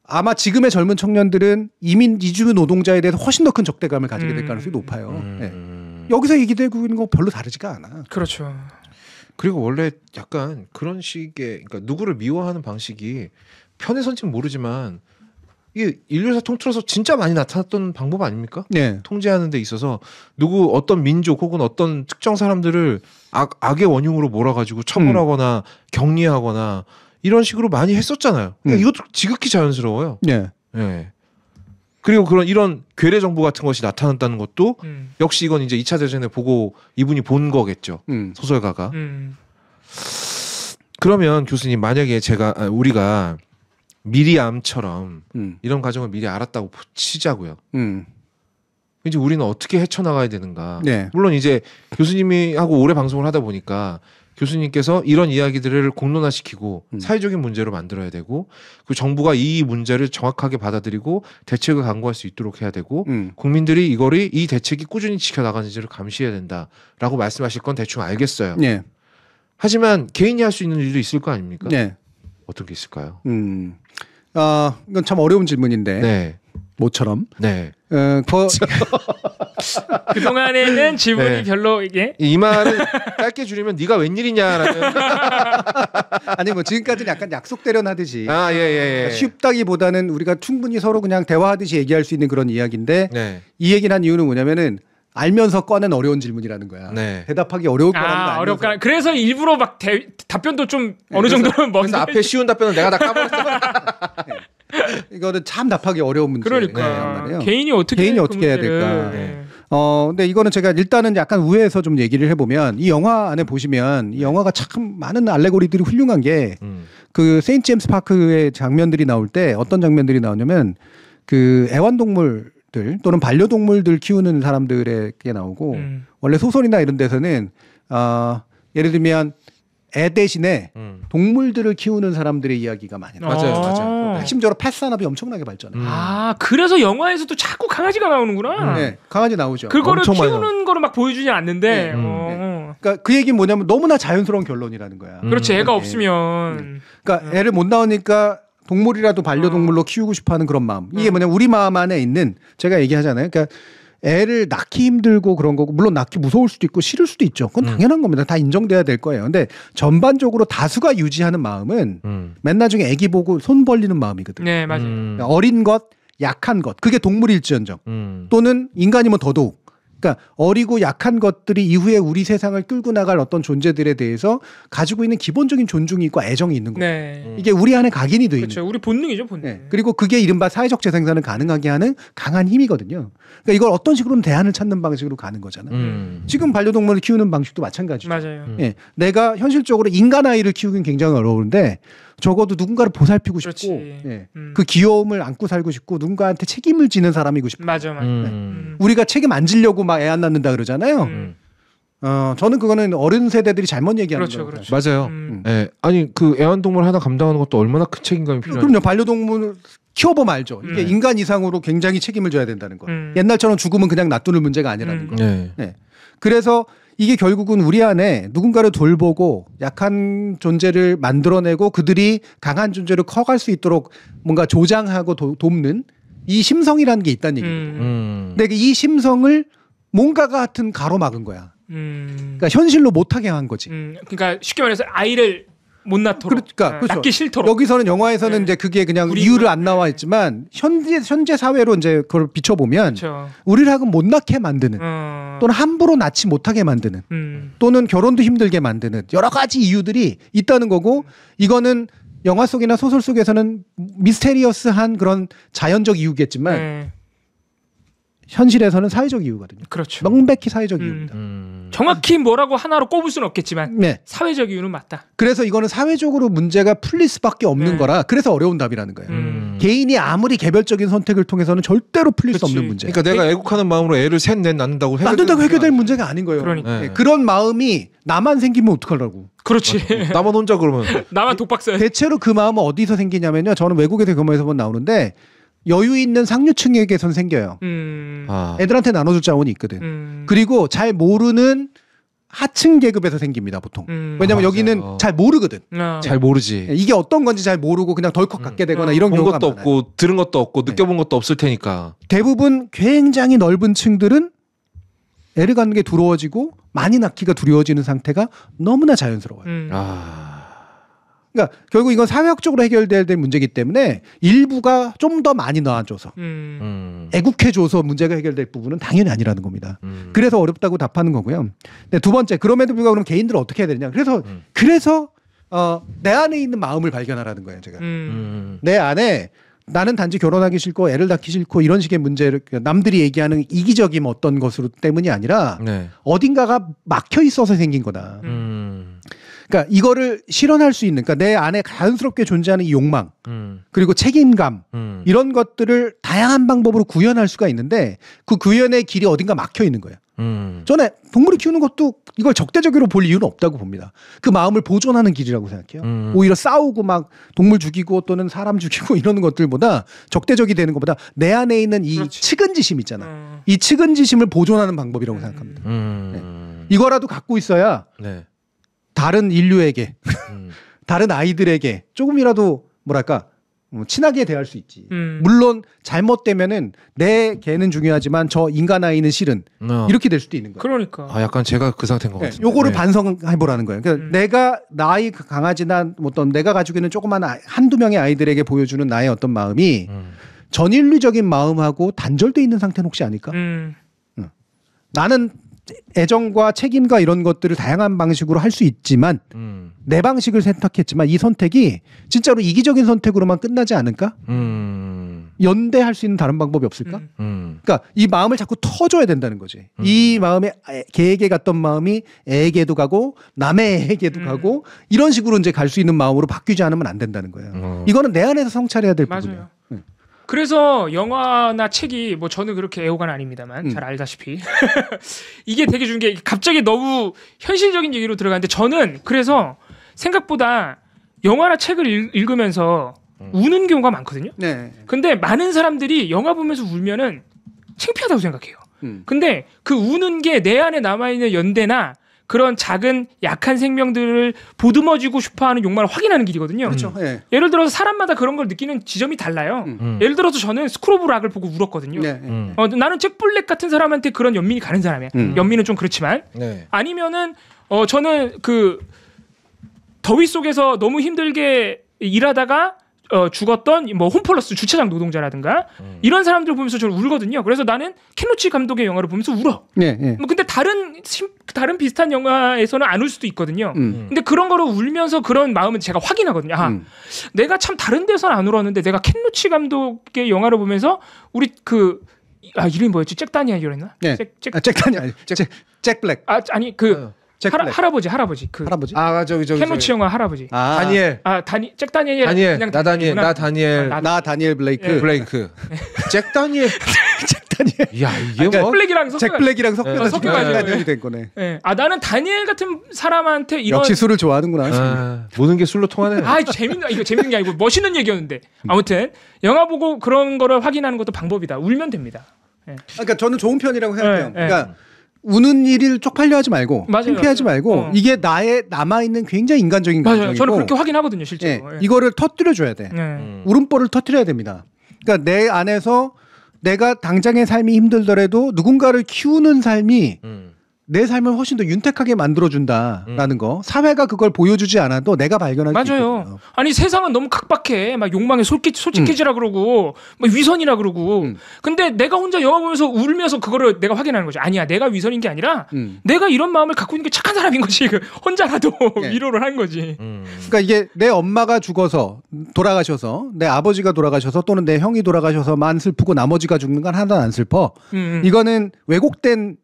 아마 지금의 젊은 청년들은 이민 이주 노동자에 대해서 훨씬 더 큰 적대감을 가지게 될 가능성이 높아요. 여기서 얘기되고 있는 거 별로 다르지가 않아. 그렇죠. 그리고 원래 약간 그런 식의 그러니까 누구를 미워하는 방식이 편해서인지는 모르지만 이게 인류사 통틀어서 진짜 많이 나타났던 방법 아닙니까? 통제하는 데 있어서 어떤 민족 혹은 어떤 특정 사람들을 악의 원흉으로 몰아가지고 처벌하거나 격리하거나 이런 식으로 많이 했었잖아요. 그러니까 이것도 지극히 자연스러워요. 그리고 이런 괴뢰 정보 같은 것이 나타났다는 것도 역시 이건 이제 2차 대전에 보고 이분이 본 거겠죠. 소설가가. 그러면 교수님 만약에 우리가 미리암처럼 이런 과정을 미리 알았다고 치자고요. 이제 우리는 어떻게 헤쳐나가야 되는가. 물론 이제 교수님이 하고 오래 방송을 하다 보니까 교수님께서 이런 이야기들을 공론화시키고 사회적인 문제로 만들어야 되고 그 정부가 이 문제를 정확하게 받아들이고 대책을 강구할 수 있도록 해야 되고 국민들이 이 대책이 꾸준히 지켜나가는지를 감시해야 된다라고 말씀하실 건 대충 알겠어요. 하지만 개인이 할 수 있는 일도 있을 거 아닙니까? 어떤 게 있을까요? 이건 참 어려운 질문인데 모처럼. 네. 그동안에는 질문이 네. 별로 이게 이 말은 짧게 줄이면 네가 웬일이냐라는. 아니 뭐 지금까지는 약간 약속 대련하듯이 예. 쉽다기보다는 우리가 충분히 서로 그냥 대화하듯이 얘기할 수 있는 그런 이야기인데 네. 이 얘기를 한 이유는 뭐냐면은 알면서 꺼낸 어려운 질문이라는 거야. 네. 대답하기 어려울 거라는 거 알면서. 어렵다. 그래서 일부러 막 답변도 좀 어느 정도는 그래서 앞에 쉬운 답변은 내가 다 까버렸어. 이거는 참 답하기 어려운 문제예요. 그러니까 개인이 어떻게 해야 될까. 네. 근데 이거는 제가 일단은 약간 우회해서 좀 얘기를 해보면 이 영화 안에 보시면 이 영화가 참 많은 알레고리들이 훌륭한 게 그 세인트 제임스 파크의 장면들이 나올 때 어떤 장면들이 나오냐면 그 애완동물들 또는 반려동물들 키우는 사람들에게 나오고 원래 소설이나 이런 데서는 예를 들면 애 대신에 동물들을 키우는 사람들의 이야기가 많이 나와요. 맞아요. 핵심적으로 펫 산업이 엄청나게 발전해요. 그래서 영화에서도 자꾸 강아지가 나오는구나. 네, 강아지 나오죠. 그거를 키우는 거를 막 보여주진 않는데. 그러니까 그 얘기는 뭐냐면 너무나 자연스러운 결론이라는 거야. 그렇지, 애가 없으면. 그러니까 애를 못 낳으니까 동물이라도 반려동물로 키우고 싶어하는 그런 마음. 이게 뭐냐면 우리 마음 안에 있는 제가 얘기하잖아요. 그러니까 애를 낳기 힘들고 그런 거고 물론 낳기 무서울 수도 있고 싫을 수도 있죠. 그건 당연한 겁니다. 다 인정돼야 될 거예요. 근데 전반적으로 다수가 유지하는 마음은 맨 나중에 애기 보고 손 벌리는 마음이거든요. 네, 맞아요. 그러니까 어린 것, 약한 것. 그게 동물일지언정. 또는 인간이면 더더욱. 그러니까 어리고 약한 것들이 이후에 우리 세상을 끌고 나갈 어떤 존재들에 대해서 가지고 있는 기본적인 존중이 있고 애정이 있는 거예요. 네. 이게 우리 안에 각인이 돼 있는 그렇죠. 우리 본능이죠, 본능. 네. 그리고 그게 이른바 사회적 재생산을 가능하게 하는 강한 힘이거든요. 그러니까 이걸 어떤 식으로는 대안을 찾는 방식으로 가는 거잖아요. 지금 반려동물을 키우는 방식도 마찬가지죠. 맞아요. 예. 내가 현실적으로 인간 아이를 키우긴 굉장히 어려운데 적어도 누군가를 보살피고 싶고 예. 그 귀여움을 안고 살고 싶고 누군가한테 책임을 지는 사람이고 싶고 맞아. 우리가 책임 안 지려고 막 애 안 낳는다 그러잖아요. 저는 그거는 어른 세대들이 잘못 얘기하는 거예요. 그렇죠. 맞아요. 예. 아니 그 애완동물 하나 감당하는 것도 얼마나 큰 책임감이 필요한데. 그럼요. 반려동물 키워보면 알죠. 이게 인간 이상으로 굉장히 책임을 져야 된다는 거. 옛날처럼 죽으면 그냥 놔두는 문제가 아니라는 거. 네. 그래서 이게 결국은 우리 안에 누군가를 돌보고 약한 존재를 만들어내고 그들이 강한 존재로 커갈 수 있도록 뭔가 조장하고 돕는 이 심성이라는 게 있다는 얘기거든요. 근데 이 심성을 뭔가가 하여튼 가로막은 거야. 그러니까 현실로 못하게 한 거지. 그러니까 쉽게 말해서 아이를 못 낳도록. 그렇죠. 낳기 싫도록. 여기서는 영화에서는 이제 그게 그냥 이유를 안 나와 있지만 현재 사회로 이제 그걸 비춰보면 그렇죠. 우리를 하여금 못 낳게 만드는 또는 함부로 낳지 못하게 만드는 또는 결혼도 힘들게 만드는 여러 가지 이유들이 있다는 거고 이거는 영화 속이나 소설 속에서는 미스테리어스한 그런 자연적 이유겠지만 현실에서는 사회적 이유거든요. 그렇죠. 명백히 사회적 이유입니다. 정확히 뭐라고 하나로 꼽을 수는 없겠지만 네. 사회적 이유는 맞다. 그래서 이거는 사회적으로 문제가 풀릴 수밖에 없는 거라 그래서 어려운 답이라는 거예요. 개인이 아무리 개별적인 선택을 통해서는 절대로 풀릴 수 없는 문제. 그러니까 내가 애국하는 마음으로 애를 셋 넷 낳는다고 해결될 문제가 아닌 거예요. 그러니까. 네. 그런 마음이 나만 생기면 어떡하려고. 그렇지. 나만 혼자 그러면. 나만 독박 써야 대체로 그 마음은 어디서 생기냐면요. 저는 외국에서 경험해서 나오는데 여유 있는 상류층에게선 생겨요. 애들한테 나눠줄 자원이 있거든. 그리고 잘 모르는 하층 계급에서 생깁니다, 보통. 왜냐면 여기는 잘 모르거든. 잘 모르지. 이게 어떤 건지 잘 모르고 그냥 덜컥 갖게 되거나 이런 본 경우가 것도 많아요. 없고 들은 것도 없고 느껴본 것도 없을 테니까. 대부분 굉장히 넓은 층들은 애를 갖는 게 두려워지고 많이 낳기가 두려워지는 상태가 너무나 자연스러워요. 그러니까 결국 이건 사회학적으로 해결돼야 될 문제이기 때문에 일부가 좀 더 많이 낳아줘서 애국해줘서 문제가 해결될 부분은 당연히 아니라는 겁니다. 그래서 어렵다고 답하는 거고요. 네, 두 번째, 그럼에도 불구하고 그럼 개인들은 어떻게 해야 되느냐. 그래서 내 안에 있는 마음을 발견하라는 거예요. 제가 내 안에 나는 단지 결혼하기 싫고 애를 낳기 싫고 이런 식의 문제를 남들이 얘기하는 이기적인 어떤 것으로 때문이 아니라 어딘가가 막혀 있어서 생긴 거다. 그러니까 이거를 실현할 수 있는, 그러니까 내 안에 자연스럽게 존재하는 이 욕망, 그리고 책임감, 이런 것들을 다양한 방법으로 구현할 수가 있는데 그 구현의 길이 어딘가 막혀 있는 거예요. 저는 동물을 키우는 것도 이걸 적대적으로 볼 이유는 없다고 봅니다. 그 마음을 보존하는 길이라고 생각해요. 오히려 싸우고 막 동물 죽이고 또는 사람 죽이고 이러는 것들보다 적대적이 되는 것보다 내 안에 있는 이 측은지심 있잖아. 이 측은지심을 보존하는 방법이라고 생각합니다. 네. 이거라도 갖고 있어야 다른 인류에게 다른 아이들에게 조금이라도 뭐랄까 친하게 대할 수 있지. 물론 잘못되면은 내 개는 중요하지만 저 인간 아이는 싫은 이렇게 될 수도 있는 거예요. 그러니까. 약간 제가 그 상태인 것 같아요. 요거를 반성해보라는 거예요. 그러니까 내가 나의 강아지나 어떤 내가 가지고 있는 조그만 한두 명의 아이들에게 보여주는 나의 어떤 마음이 전인류적인 마음하고 단절돼 있는 상태는 혹시 아닐까? 나는 애정과 책임과 이런 것들을 다양한 방식으로 할 수 있지만 내 방식을 선택했지만 이 선택이 진짜로 이기적인 선택으로만 끝나지 않을까? 연대할 수 있는 다른 방법이 없을까? 그러니까 이 마음을 자꾸 터줘야 된다는 거지. 이 마음에 개에게 갔던 마음이 애에게도 가고 남의 애에게도 가고 이런 식으로 이제 갈 수 있는 마음으로 바뀌지 않으면 안 된다는 거예요. 이거는 내 안에서 성찰해야 될 부분이에요. 그래서 영화나 책이 뭐 저는 그렇게 애호가는 아닙니다만 잘 알다시피 이게 되게 중요한 게 갑자기 너무 현실적인 얘기로 들어가는데 저는 그래서 생각보다 영화나 책을 읽으면서 우는 경우가 많거든요. 네. 근데 많은 사람들이 영화 보면서 울면은 창피하다고 생각해요. 근데 그 우는 게 내 안에 남아있는 연대나 그런 작은 약한 생명들을 보듬어주고 싶어하는 욕망을 확인하는 길이거든요. 그렇죠. 예를 들어서 사람마다 그런 걸 느끼는 지점이 달라요. 예를 들어서 저는 스크롤 오브 락을 보고 울었거든요. 나는 잭 블랙 같은 사람한테 그런 연민이 가는 사람이야. 연민은 좀 그렇지만 아니면은 저는 그 더위 속에서 너무 힘들게 일하다가 죽었던 뭐 홈플러스 주차장 노동자라든가 이런 사람들 보면서 저는 울거든요. 그래서 나는 켄 로치 감독의 영화를 보면서 울어. 뭐 근데 다른 비슷한 영화에서는 안 울 수도 있거든요. 근데 그런 거로 울면서 그런 마음은 제가 확인하거든요. 내가 참 다른 데서는 안 울었는데 내가 켄 로치 감독의 영화를 보면서 우리 이름이 뭐였지? 잭 다니엘이었나? 잭 다니엘. 잭 블랙. 아니 할아버지 그 할아버지? 저기 켄 로치 영화 할아버지. 다니엘. 잭 다니엘. 그냥 나 다니엘 블레이크. 잭 다니엘. 잭 다니엘. 야, 이게 뭐 잭 블랙이랑 섞여가지고 다니엘이 된 거네. 나는 다니엘 같은 사람한테 이런 역시 술을 좋아하는구나. 모든 게 술로 통하네. 이거 재밌는 게 아니고 멋있는 얘기였는데. 아무튼 영화 보고 그런 거를 확인하는 것도 방법이다. 울면 됩니다. 그러니까 저는 좋은 편이라고 생각해요. 그러니까 우는 일을 쪽팔려 하지 말고 창피하지 말고 이게 나의 남아있는 굉장히 인간적인 감정이고 저는 그렇게 확인하거든요 실제로. 이거를 터뜨려줘야 돼. 울음보를 터뜨려야 됩니다. 그러니까 내 안에서 내가 당장의 삶이 힘들더라도 누군가를 키우는 삶이 내 삶을 훨씬 더 윤택하게 만들어준다라는 거. 사회가 그걸 보여주지 않아도 내가 발견할 수 있거든요. 맞아요. 아니 세상은 너무 각박해. 막 욕망에 솔직해지라 그러고 막 위선이라 그러고. 근데 내가 혼자 영화 보면서 울면서 그거를 내가 확인하는 거죠. 아니야, 내가 위선인 게 아니라 내가 이런 마음을 갖고 있는 게 착한 사람인 거지. 혼자라도 위로를 한 거지. 그러니까 이게 내 엄마가 돌아가셔서 내 아버지가 돌아가셔서 또는 내 형이 돌아가셔서만 슬프고 나머지가 죽는 건 하나도 안 슬퍼. 이거는 왜곡된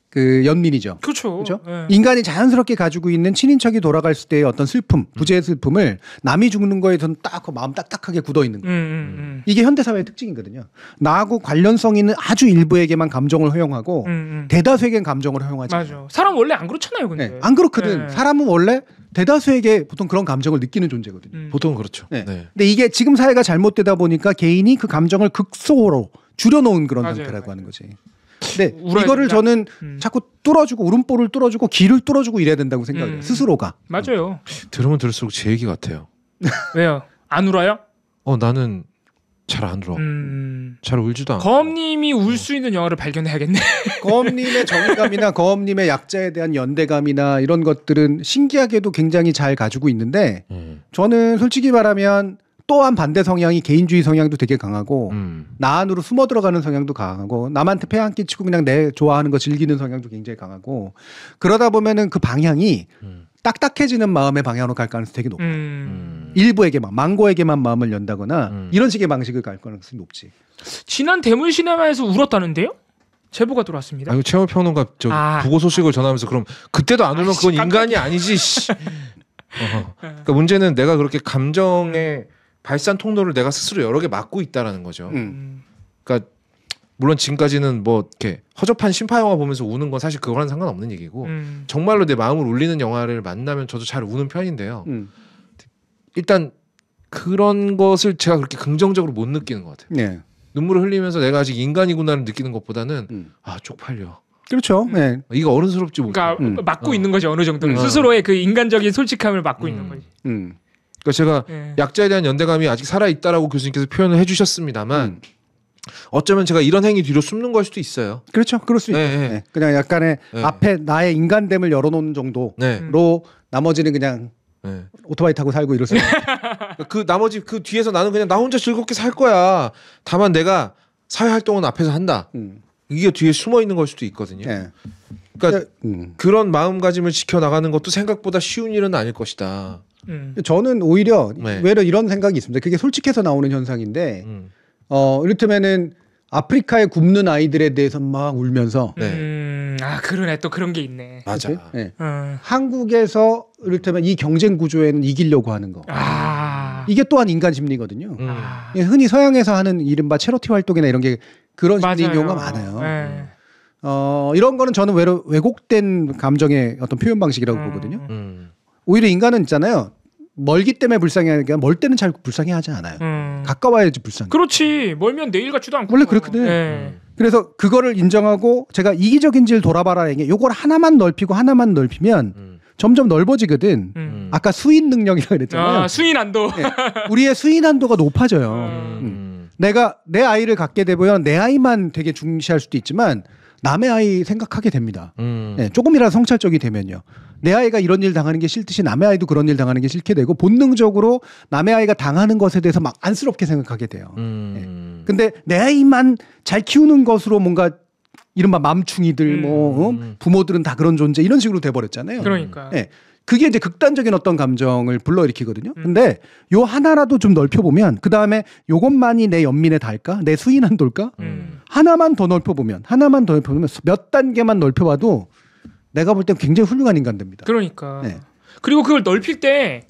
그 연민이죠. 그렇죠. 인간이 자연스럽게 가지고 있는 친인척이 돌아갔을 때의 어떤 슬픔, 부재의 슬픔을 남이 죽는 거에서는 딱 마음 딱딱하게 굳어 있는 거예요. 이게 현대 사회의 특징이거든요. 나하고 관련성 있는 아주 일부에게만 감정을 허용하고 대다수에게는 감정을 허용하지. 맞아. 사람 원래 안 그렇잖아요, 근데. 안 그렇거든. 사람은 원래 대다수에게 보통 그런 감정을 느끼는 존재거든요. 보통 그렇죠. 근데 이게 지금 사회가 잘못되다 보니까 개인이 그 감정을 극소로 줄여놓은 그런 상태라고 하는 거지. 근데 이거를 저는 자꾸 뚫어주고 울음보를 뚫어주고 귀를 뚫어주고 이래야 된다고 생각해요. 스스로가. 맞아요. 들으면 들을수록 제 얘기 같아요. 왜요? 안 울어요? 나는 잘 안 울어. 잘 울지도 않고. 거엄님이 울 수 있는 영화를 발견해야겠네. 거엄님의 정의감이나 거엄님의 약자에 대한 연대감이나 이런 것들은 신기하게도 굉장히 잘 가지고 있는데 저는 솔직히 말하면 또한 반대 성향이 개인주의 성향도 되게 강하고 나 안으로 숨어 들어가는 성향도 강하고 남한테 폐 안 끼치고 그냥 내 좋아하는 거 즐기는 성향도 굉장히 강하고 그러다 보면은 그 방향이 딱딱해지는 마음의 방향으로 갈 가능성이 되게 높아요. 일부에게만 망고에게만 마음을 연다거나 이런 식의 방식을 갈 가능성이 높지. 지난 대물 시네마에서 울었다는데요? 제보가 들어왔습니다. 이거 최호 평론가 부고 소식을 전하면서 그럼 그때도 안 울면 그건 인간이 아니지. 그러니까 문제는 내가 그렇게 감정의 발산 통로를 내가 스스로 여러 개 막고 있다라는 거죠. 그러니까 물론 지금까지는 뭐 이렇게 허접한 심파 영화 보면서 우는 건 사실 그거랑 상관없는 얘기고 정말로 내 마음을 울리는 영화를 만나면 저도 잘 우는 편인데요. 일단 그런 것을 제가 그렇게 긍정적으로 못 느끼는 것 같아요. 눈물을 흘리면서 내가 아직 인간이구나를 느끼는 것보다는 쪽팔려. 그렇죠. 이거 어른스럽지 못해. 그러니까 막고 있는 거지 어느 정도는 스스로의 그 인간적인 솔직함을 막고 있는 거지. 그러니까 제가 약자에 대한 연대감이 아직 살아 있다라고 교수님께서 표현을 해주셨습니다만 어쩌면 제가 이런 행위 뒤로 숨는 걸 수도 있어요. 그렇죠, 그럴 수 있죠. 네. 그냥 약간의 앞에 나의 인간됨을 열어놓는 정도로 나머지는 그냥 오토바이 타고 살고 이럴 수 있어요. 그 나머지 그 뒤에서 나는 그냥 나 혼자 즐겁게 살 거야. 다만 내가 사회 활동은 앞에서 한다. 이게 뒤에 숨어 있는 걸 수도 있거든요. 그러니까 그런 마음가짐을 지켜나가는 것도 생각보다 쉬운 일은 아닐 것이다. 저는 오히려 외려 이런 생각이 있습니다. 그게 솔직해서 나오는 현상인데 이를테면은 아프리카에 굶는 아이들에 대해서 막 울면서 아 그러네, 또 그런 게 있네. 맞아. 한국에서 이를테면 이 경쟁 구조에는 이기려고 하는 거. 이게 또한 인간 심리거든요. 흔히 서양에서 하는 이른바 체러티 활동이나 이런 게 그런 심리인 경우가 많아요. 이런 거는 저는 왜곡된 감정의 어떤 표현 방식이라고 보거든요. 오히려 인간은 있잖아요. 멀기 때문에 불쌍해하니까 멀 때는 잘 불쌍해하지 않아요. 가까워야지 불쌍해. 그렇지. 멀면 내일 같지도 않고. 원래 그렇거든. 그래서 그거를 인정하고 제가 이기적인지를 돌아봐라 얘기. 요걸 하나만 넓히면 점점 넓어지거든. 아까 수인 능력이라고 그랬잖아요. 수인한도. 우리의 수인한도가 높아져요. 내가 내 아이를 갖게 되면 내 아이만 되게 중시할 수도 있지만 남의 아이 생각하게 됩니다. 조금이라도 성찰적이 되면요. 내 아이가 이런 일 당하는 게 싫듯이 남의 아이도 그런 일 당하는 게 싫게 되고 본능적으로 남의 아이가 당하는 것에 대해서 막 안쓰럽게 생각하게 돼요. 근데 내 아이만 잘 키우는 것으로 뭔가 이른바 맘충이들 부모들은 다 그런 존재 이런 식으로 돼버렸잖아요. 그러니까. 그게 이제 극단적인 어떤 감정을 불러일으키거든요. 근데 요 하나라도 좀 넓혀보면 그 다음에 요것만이 내 연민에 닿을까? 내 수인한도일까? 하나만 더 넓혀보면 몇 단계만 넓혀봐도 내가 볼 땐 굉장히 훌륭한 인간 됩니다. 그러니까. 그리고 그걸 넓힐 때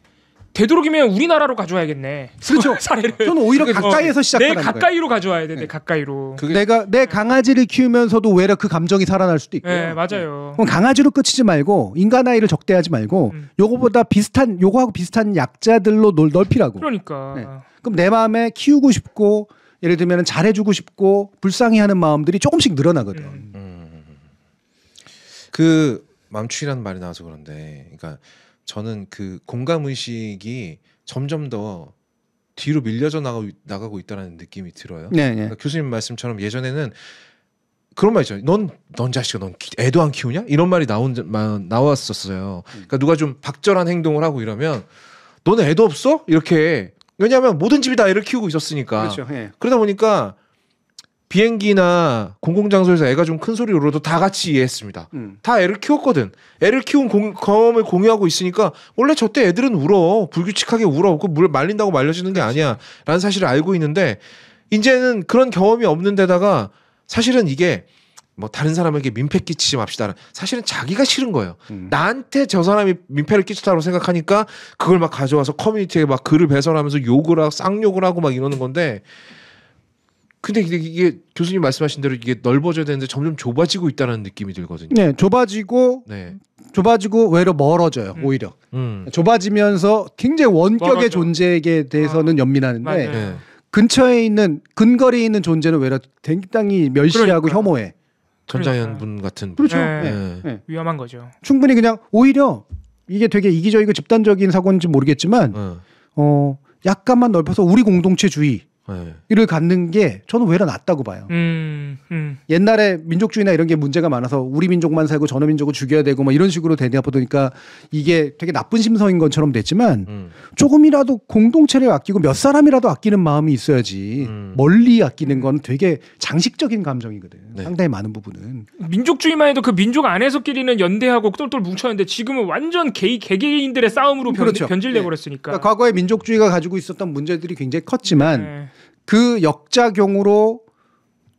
되도록이면 우리나라로 가져와야겠네. 그렇죠. 사례를. 저는 오히려 가까이에서 시작하는 거예요. 내 가까이로 가져와야 돼. 내 가까이로. 내가 내 강아지를 키우면서도 외려 그 감정이 살아날 수도 있고요. 네, 맞아요. 그럼 강아지로 끝이지 말고 인간 아이를 적대하지 말고 요거하고 비슷한 약자들로 넓히라고. 그러니까. 그럼 내 마음에 키우고 싶고 예를 들면 잘해주고 싶고 불쌍해하는 마음들이 조금씩 늘어나거든. 그 맘충이라는 말이 나와서 그런데, 그러니까 저는 그 공감 의식이 점점 더 뒤로 밀려져 나가고 있다는 느낌이 들어요. 그러니까 교수님 말씀처럼 예전에는 그런 말 있잖아요. 넌 자식아, 넌 애도 안 키우냐? 이런 말이 나왔었어요. 그러니까 누가 좀 박절한 행동을 하고 이러면 너는 애도 없어? 이렇게. 왜냐하면 모든 집이 다 애를 키우고 있었으니까. 그렇죠. 그러다 보니까 비행기나 공공장소에서 애가 좀 큰 소리 울어도 다 같이 이해했습니다. 다 애를 키웠거든. 애를 키운 경험을 공유하고 있으니까 원래 저때 애들은 울어. 불규칙하게 울어. 그 물 말린다고 말려지는 게 아니야. 라는 사실을 알고 있는데 이제는 그런 경험이 없는 데다가 사실은 이게 뭐 다른 사람에게 민폐 끼치지 맙시다. 사실은 자기가 싫은 거예요. 나한테 저 사람이 민폐를 끼쳤다고 생각하니까 그걸 막 가져와서 커뮤니티에 막 글을 배설하면서 욕을 하고 쌍욕을 하고 막 이러는 건데 근데 이게 교수님 말씀하신 대로 이게 넓어져야 되는데 점점 좁아지고 있다는 느낌이 들거든요. 네, 좁아지고 외려 멀어져요. 오히려 좁아지면서 굉장히 원격의 존재에 대해서는 연민하는데 근처에 있는 근거리에 있는 존재는 외려 굉장히 멸시하고 혐오해. 전장현 분 같은. 그렇죠. 위험한 거죠. 충분히 그냥 오히려 이게 되게 이기적이고 집단적인 사고인지 모르겠지만 약간만 넓혀서 우리 공동체주의. 이를 갖는 게 저는 외려 낫다고 봐요. 옛날에 민족주의나 이런 게 문제가 많아서 우리 민족만 살고 저놈 민족을 죽여야 되고 뭐 이런 식으로 되다 보니까 이게 되게 나쁜 심성인 것처럼 됐지만 조금이라도 공동체를 아끼고 몇 사람이라도 아끼는 마음이 있어야지 멀리 아끼는 건 되게 장식적인 감정이거든. 상당히 많은 부분은. 민족주의만 해도 그 민족 안에서끼리는 연대하고 똘똘 뭉쳤는데 지금은 완전 개개인들의 싸움으로 변질돼 버렸으니까. 그러니까 과거에 민족주의가 가지고 있었던 문제들이 굉장히 컸지만 그 역작용으로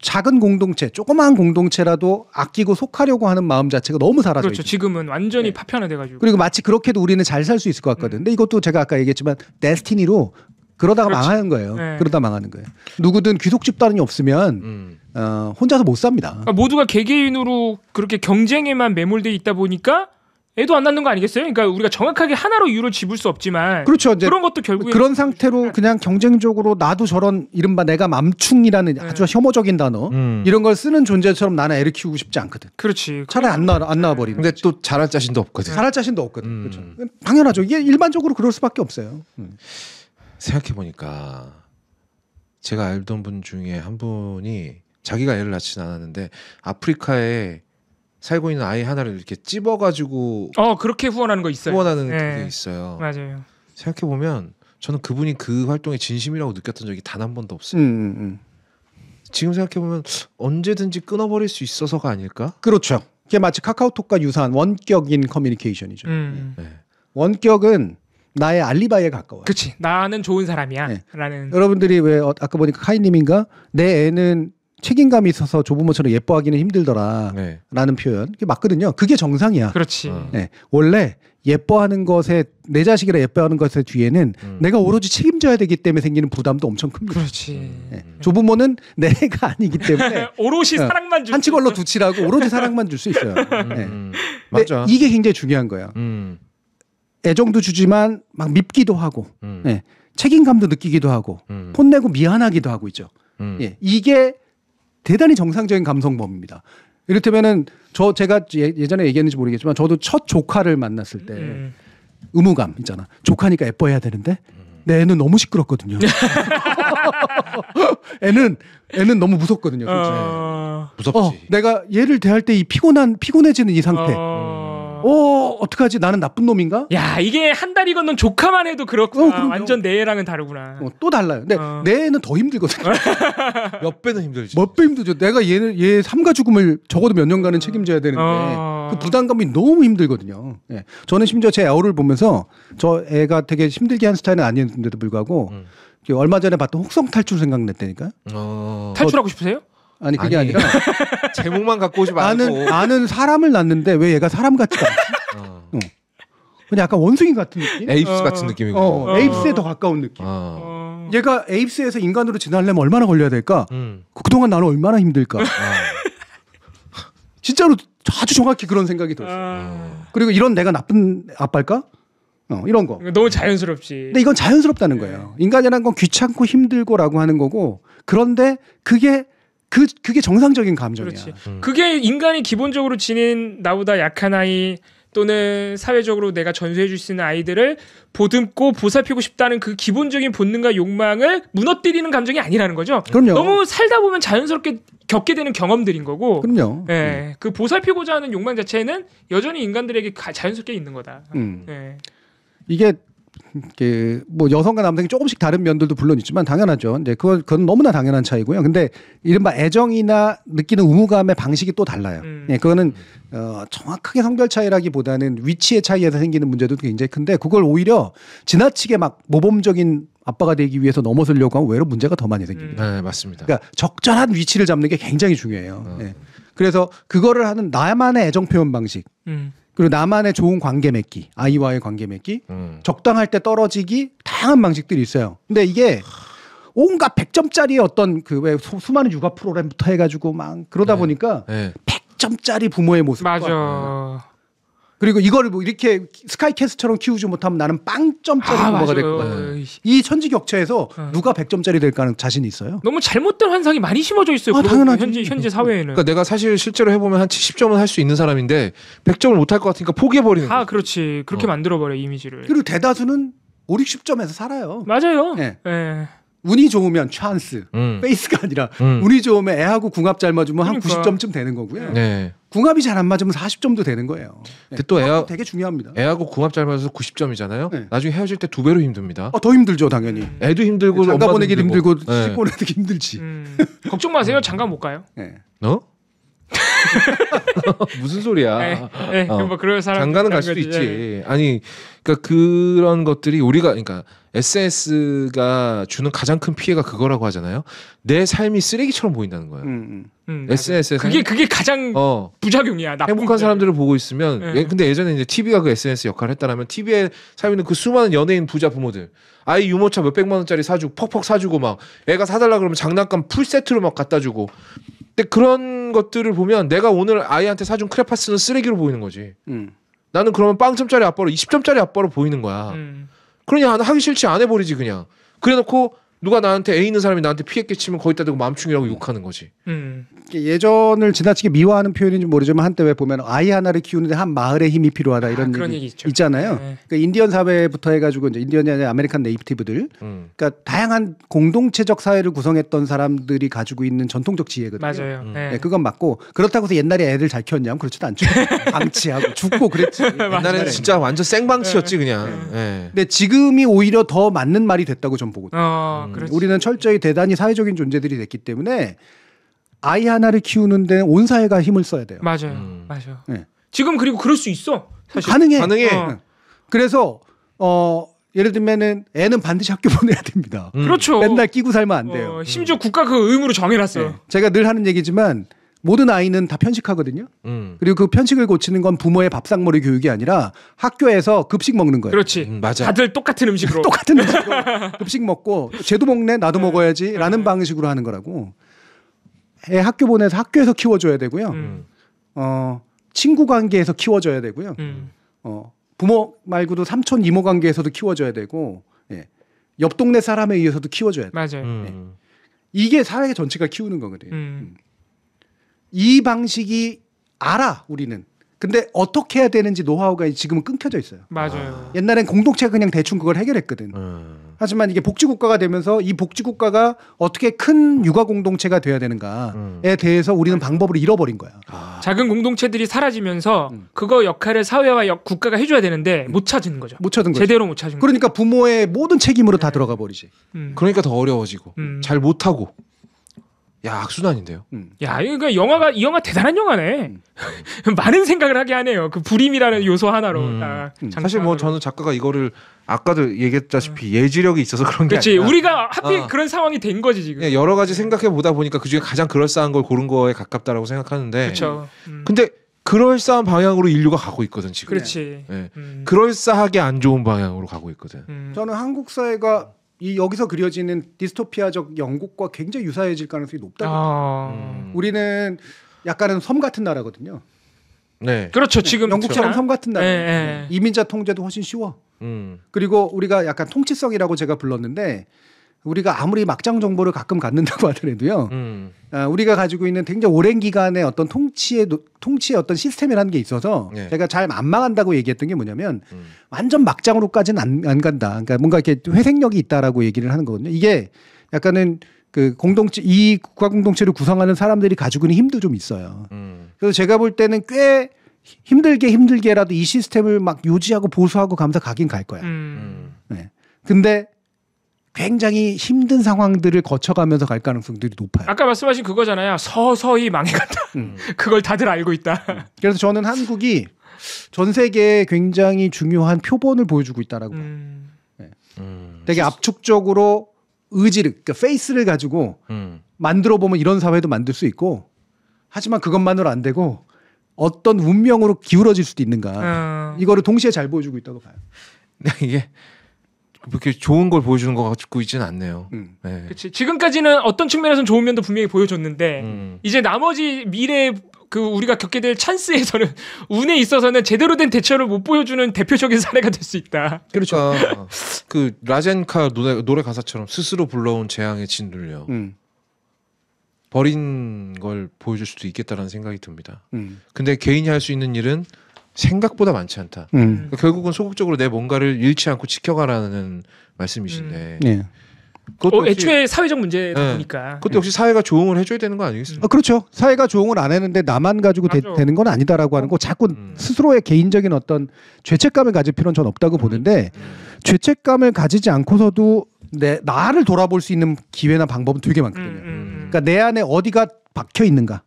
작은 공동체, 조그마한 공동체라도 아끼고 속하려고 하는 마음 자체가 너무 사라져 있죠. 그렇죠. 지금은 완전히 파편화돼가지고. 그리고 마치 그렇게도 우리는 잘 살 수 있을 것 같거든. 근데 이것도 제가 아까 얘기했지만 데스티니로 그러다가 망하는 거예요. 그러다 망하는 거예요. 누구든 귀속 집단이 없으면 혼자서 못 삽니다. 그러니까 모두가 개개인으로 그렇게 경쟁에만 매몰돼 있다 보니까 애도 안 낳는 거 아니겠어요? 그러니까 우리가 정확하게 하나로 이유를 집을 수 없지만 그렇죠. 이제 그런 것도 결국에 그런 상태로 그냥 경쟁적으로 나도 저런 이른바 내가 맘충이라는 아주 혐오적인 단어 이런 걸 쓰는 존재처럼 나는 애를 키우고 싶지 않거든. 그렇지. 차라리 안 낳아버리는. 근데 또 잘할 자신도 없거든. 잘할 자신도 없거든. 그렇죠. 당연하죠. 이게 일반적으로 그럴 수밖에 없어요. 생각해 보니까 제가 알던 분 중에 한 분이 자기가 애를 낳지는 않았는데 아프리카에 살고 있는 아이 하나를 이렇게 찝어가지고 그렇게 후원하는 거 있어요. 후원하는 네. 게 있어요. 맞아요. 생각해 보면 저는 그분이 그 활동에 진심이라고 느꼈던 적이 단 한 번도 없어요. 지금 생각해 보면 언제든지 끊어버릴 수 있어서가 아닐까? 그렇죠. 그게 마치 카카오톡과 유사한 원격인 커뮤니케이션이죠. 네. 원격은 나의 알리바이에 가까워요. 그렇지. 나는 좋은 사람이야. 네. 라는. 여러분들이 왜 아까 보니까 카이님인가 내 애는 책임감이 있어서 조부모처럼 예뻐하기는 힘들더라 네. 라는 표현. 그게 맞거든요. 그게 정상이야. 그렇지. 네. 원래 예뻐하는 것에 내 자식이라 예뻐하는 것의 뒤에는 내가 오로지 책임져야 되기 때문에 생기는 부담도 엄청 큽니다. 그렇지. 네. 조부모는 내 애가 아니기 때문에 오롯이 사랑만 줄 한치 걸러 두치라고 오로지 사랑만 줄 수 있어요. 네. 맞아. 이게 굉장히 중요한 거예요. 애정도 주지만 막 밉기도 하고 네. 책임감도 느끼기도 하고 혼내고 미안하기도 하고 있죠. 예. 이게 대단히 정상적인 감성범입니다. 이를테면은 제가 예전에 얘기했는지 모르겠지만 저도 첫 조카를 만났을 때 의무감 있잖아. 조카니까 예뻐해야 되는데 내 애는 너무 시끄럽거든요. 애는 너무 무섭거든요. 무섭지. 내가 얘를 대할 때 이 피곤해지는 이 상태. 어떡하지? 나는 나쁜 놈인가? 야, 이게 한 달이 건넌 조카만 해도 그렇구나. 완전 내 애랑은 다르구나. 또 달라요. 근데 내 애는 더 힘들거든요. 몇 배는 힘들지. 몇 배 힘들죠. 내가 얘 삼가 죽음을 적어도 몇 년간은 책임져야 되는데 그 부담감이 너무 힘들거든요. 예. 저는 심지어 제 아우를 보면서 저 애가 되게 힘들게 한 스타일은 아니었는데도 불구하고 얼마 전에 봤던 혹성 탈출 생각났다니까. 탈출하고 싶으세요? 아니 그게 아니라 제목만 갖고 오지 말고 나는 사람을 낳는데 왜 얘가 사람 같지가 않지? 그냥 약간 원숭이 같은 느낌? 에이프스 같은 느낌이고. 에이프스에 더 가까운 느낌. 얘가 에이프스에서 인간으로 진화하려면 얼마나 걸려야 될까? 그동안 나는 얼마나 힘들까? 진짜로 아주 정확히 그런 생각이 들었어요. 그리고 이런 내가 나쁜 아빠일까? 이런 거. 너무 자연스럽지. 근데 이건 자연스럽다는 거예요. 인간이라는 건 귀찮고 힘들고라고 하는 거고 그런데 그게 정상적인 감정이야. 그렇지. 그게 인간이 기본적으로 지닌 나보다 약한 아이 또는 사회적으로 내가 전수해줄 수 있는 아이들을 보듬고 보살피고 싶다는 그 기본적인 본능과 욕망을 무너뜨리는 감정이 아니라는 거죠. 그럼요. 너무 살다 보면 자연스럽게 겪게 되는 경험들인 거고. 그럼요. 예, 그 보살피고자 하는 욕망 자체는 여전히 인간들에게 자연스럽게 있는 거다. 예. 이게 뭐 여성과 남성이 조금씩 다른 면들도 물론 있지만 당연하죠. 이제 그건 너무나 당연한 차이고요. 근데 이른바 애정이나 느끼는 의무감의 방식이 또 달라요. 예, 그거는 정확하게 성별 차이라기보다는 위치의 차이에서 생기는 문제도 굉장히 큰데 그걸 오히려 지나치게 막 모범적인 아빠가 되기 위해서 넘어서려고 하면 오히려 문제가 더 많이 생깁니다. 네, 맞습니다. 그러니까 적절한 위치를 잡는 게 굉장히 중요해요. 예. 그래서 그거를 하는 나만의 애정 표현 방식. 그리고 나만의 좋은 관계 맺기, 아이와의 관계 맺기, 적당할 때 떨어지기, 다양한 방식들이 있어요. 근데 이게 온갖 100점짜리 어떤 왜 수많은 육아 프로그램부터 해가지고 막 그러다 보니까 100점짜리 부모의 모습과 맞아. 그리고 이거를 뭐 이렇게 스카이캐스처럼 키우지 못하면 나는 빵점짜리 부모가 될 거야. 이 천지격차에서 누가 100점짜리 될까는 자신이 있어요? 너무 잘못된 환상이 많이 심어져 있어요. 당연하죠. 현재 사회에는. 그러니까 내가 사실 실제로 해보면 한 70점은 할 수 있는 사람인데 100점을 못 할 것 같으니까 포기해버리는 거야. 그렇지. 그렇게 만들어버려 이미지를. 그리고 대다수는 5, 60점에서 살아요. 맞아요. 네. 네. 운이 좋으면 찬스, 페이스가 아니라 운이 좋으면 애하고 궁합 잘 맞으면 한 90점쯤 되는 거고요. 네. 궁합이 잘 안 맞으면 40점도 되는 거예요. 근데 또 되게 중요합니다. 애하고 궁합 잘 맞아서 90점이잖아요. 네. 나중에 헤어질 때 2배로 힘듭니다. 더 힘들죠, 당연히. 애도 힘들고 장가 보내기도 힘들고 네. 식 보내기 힘들지. 걱정 마세요. 장가 못 가요. 네. 무슨 소리야? 뭐 그런 사람 장가는 갈 수도 있지. 아니, 그러니까 그런 것들이 우리가 그러니까 SNS가 주는 가장 큰 피해가 그거라고 하잖아요. 내 삶이 쓰레기처럼 보인다는 거예요. SNS에서 그게 가장 부작용이야. 행복한 사람들을 보고 있으면 근데 예전에 이제 TV가 그 SNS 역할을 했다라면 TV에 살고 있는 그 수많은 연예인 부자 부모들 아이 유모차 몇백만 원짜리 사주고 퍽퍽 사주고 막 애가 사달라 그러면 장난감 풀 세트로 막 갖다 주고 근데 그런 것들을 보면 내가 오늘 아이한테 사준 크레파스는 쓰레기로 보이는 거지. 나는 그러면 빵점짜리 아빠로 20점짜리 아빠로 보이는 거야. 그러냐 하기 싫지 안 해버리지 그냥. 그래놓고 누가 나한테 애 있는 사람이 나한테 피해 끼치면 거기다 대고 맘충이라고 욕하는 거지. 예전을 지나치게 미화하는 표현인지 모르지만 한때 왜 보면 아이 하나를 키우는데 한 마을의 힘이 필요하다 이런 그런 얘기 있죠. 있잖아요. 네. 그러니까 인디언 사회부터 해가지고 이제 인디언이 아니라 아메리칸 네이티브들, 그러니까 다양한 공동체적 사회를 구성했던 사람들이 가지고 있는 전통적 지혜거든요. 맞아요. 네, 그건 맞고 그렇다고 해서 옛날에 애들 잘 키웠냐면 그렇지도 않죠. 방치하고 죽고 그랬지. 옛날에는 진짜 완전 생방치였지 그냥. 네. 근데 지금이 오히려 더 맞는 말이 됐다고 전 보거든요. 우리는 철저히 대단히 사회적인 존재들이 됐기 때문에 아이 하나를 키우는데 온 사회가 힘을 써야 돼요. 맞아요. 맞아요. 네. 지금 그리고 그럴 수 있어. 사실. 가능해. 그래서 예를 들면은 애는 반드시 학교 보내야 됩니다. 그렇죠. 맨날 끼고 살면 안 돼요. 심지어 국가 그 의무로 정해놨어요. 네. 제가 늘 하는 얘기지만 모든 아이는 다 편식하거든요. 그리고 그 편식을 고치는 건 부모의 밥상머리 교육이 아니라 학교에서 급식 먹는 거예요. 그렇지. 맞아. 다들 똑같은 음식으로. 똑같은 음식으로 급식 먹고 쟤도 먹네 나도 먹어야지라는 방식으로 하는 거라고. 애 학교 보내서 학교에서 키워줘야 되고요. 친구 관계에서 키워줘야 되고요. 부모 말고도 삼촌 이모 관계에서도 키워줘야 되고, 예. 옆 동네 사람에 의해서도 키워줘야 돼요. 맞아요. 예. 이게 사회 전체가 키우는 거거든요. 이 방식이 알아 우리는. 근데 어떻게 해야 되는지 노하우가 지금은 끊겨져 있어요. 맞아요. 옛날엔 공동체가 그냥 대충 그걸 해결했거든. 하지만 이게 복지국가가 되면서 이 복지국가가 어떻게 큰 육아 공동체가 돼야 되는가에 대해서 우리는 방법을 잃어버린 거야. 작은 공동체들이 사라지면서 그거 역할을 사회와 국가가 해줘야 되는데 못 찾은 거죠. 못 찾은 거죠. 제대로 못 찾은 거죠. 그러니까 부모의 모든 책임으로 다 들어가 버리지. 그러니까 더 어려워지고 잘 못하고. 야 악순환인데요. 야 이거 이 영화 대단한 영화네. 많은 생각을 하게 하네요. 그 불임이라는 요소 하나로. 사실 뭐 저는 작가가 이거를 아까도 얘기했다시피 예지력이 있어서 그런 게 그렇지. 아니라 우리가 하필 그런 상황이 된 거지 지금. 여러 가지 생각해 보다 보니까 그중에 가장 그럴싸한 걸 고른 거에 가깝다라고 생각하는데. 그렇죠. 근데 그럴싸한 방향으로 인류가 가고 있거든 지금. 그렇지. 네. 그럴싸하게 안 좋은 방향으로 가고 있거든. 저는 한국 사회가 여기서 그려지는 디스토피아적 영국과 굉장히 유사해질 가능성이 높다고. 우리는 약간은 섬 같은 나라거든요. 네. 그렇죠. 지금 영국처럼 섬 같은 나라. 네. 이민자 통제도 훨씬 쉬워. 그리고 우리가 약간 통치성이라고 제가 불렀는데 우리가 아무리 막장 정보를 가끔 갖는다고 하더라도요. 우리가 가지고 있는 굉장히 오랜 기간의 어떤 통치의 어떤 시스템이라는 게 있어서 제가 잘 안 망한다고 얘기했던 게 뭐냐면 완전 막장으로까지는 안 간다. 그러니까 뭔가 이렇게 회생력이 있다라고 얘기를 하는 거거든요. 이게 약간은 그 공동체 이 국가 공동체를 구성하는 사람들이 가지고 있는 힘도 좀 있어요. 그래서 제가 볼 때는 꽤 힘들게라도 이 시스템을 막 유지하고 보수하고 가면서 가긴 갈 거야. 네. 근데 굉장히 힘든 상황들을 거쳐가면서 갈 가능성들이 높아요. 아까 말씀하신 그거잖아요. 서서히 망해간다. 그걸 다들 알고 있다. 그래서 저는 한국이 전 세계에 굉장히 중요한 표본을 보여주고 있다라고 봐요. 네. 되게 압축적으로 의지를, 그러니까 페이스를 가지고 만들어 보면 이런 사회도 만들 수 있고, 하지만 그것만으로 안 되고 어떤 운명으로 기울어질 수도 있는가. 이거를 동시에 잘 보여주고 있다고 봐요. 이게 그렇게 좋은 걸 보여주는 것 같고 있지는 않네요. 네. 그렇지. 지금까지는 어떤 측면에서는 좋은 면도 분명히 보여줬는데 이제 나머지 미래 그 우리가 겪게 될 찬스에서는 운에 있어서는 제대로 된 대처를 못 보여주는 대표적인 사례가 될 수 있다. 그렇죠. 그 라젠카 노래 가사처럼 스스로 불러온 재앙의 진들요. 버린 걸 보여줄 수도 있겠다라는 생각이 듭니다. 근데 개인이 할 수 있는 일은 생각보다 많지 않다. 그러니까 결국은 소극적으로 내 뭔가를 잃지 않고 지켜가라는 말씀이신데. 애초에 사회적 문제다 보니까. 그것도 역시 사회가 조응을 해줘야 되는 거 아니겠습니까? 그렇죠. 사회가 조응을 안 했는데 나만 가지고 되는 건 아니다라고 하는 거 자꾸 스스로의 개인적인 어떤 죄책감을 가질 필요는 전 없다고 보는데 죄책감을 가지지 않고서도 나를 돌아볼 수 있는 기회나 방법은 되게 많거든요. 그러니까 내 안에 어디가 박혀 있는가.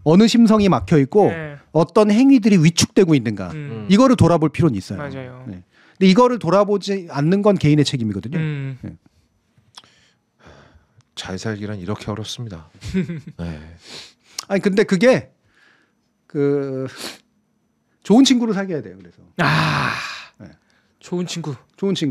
어느 심성이 막혀 있고 어떤 행위들이 위축되고 있는가 이거를 돌아볼 필요는 있어요. 맞아요. 네. 근데 이거를 돌아보지 않는 건 개인의 책임이거든요. 네. 잘 살기란 이렇게 어렵습니다. 네. 아니 근데 그게 그 좋은 친구로 사귀어야 돼요. 그래서 네. 좋은 친구.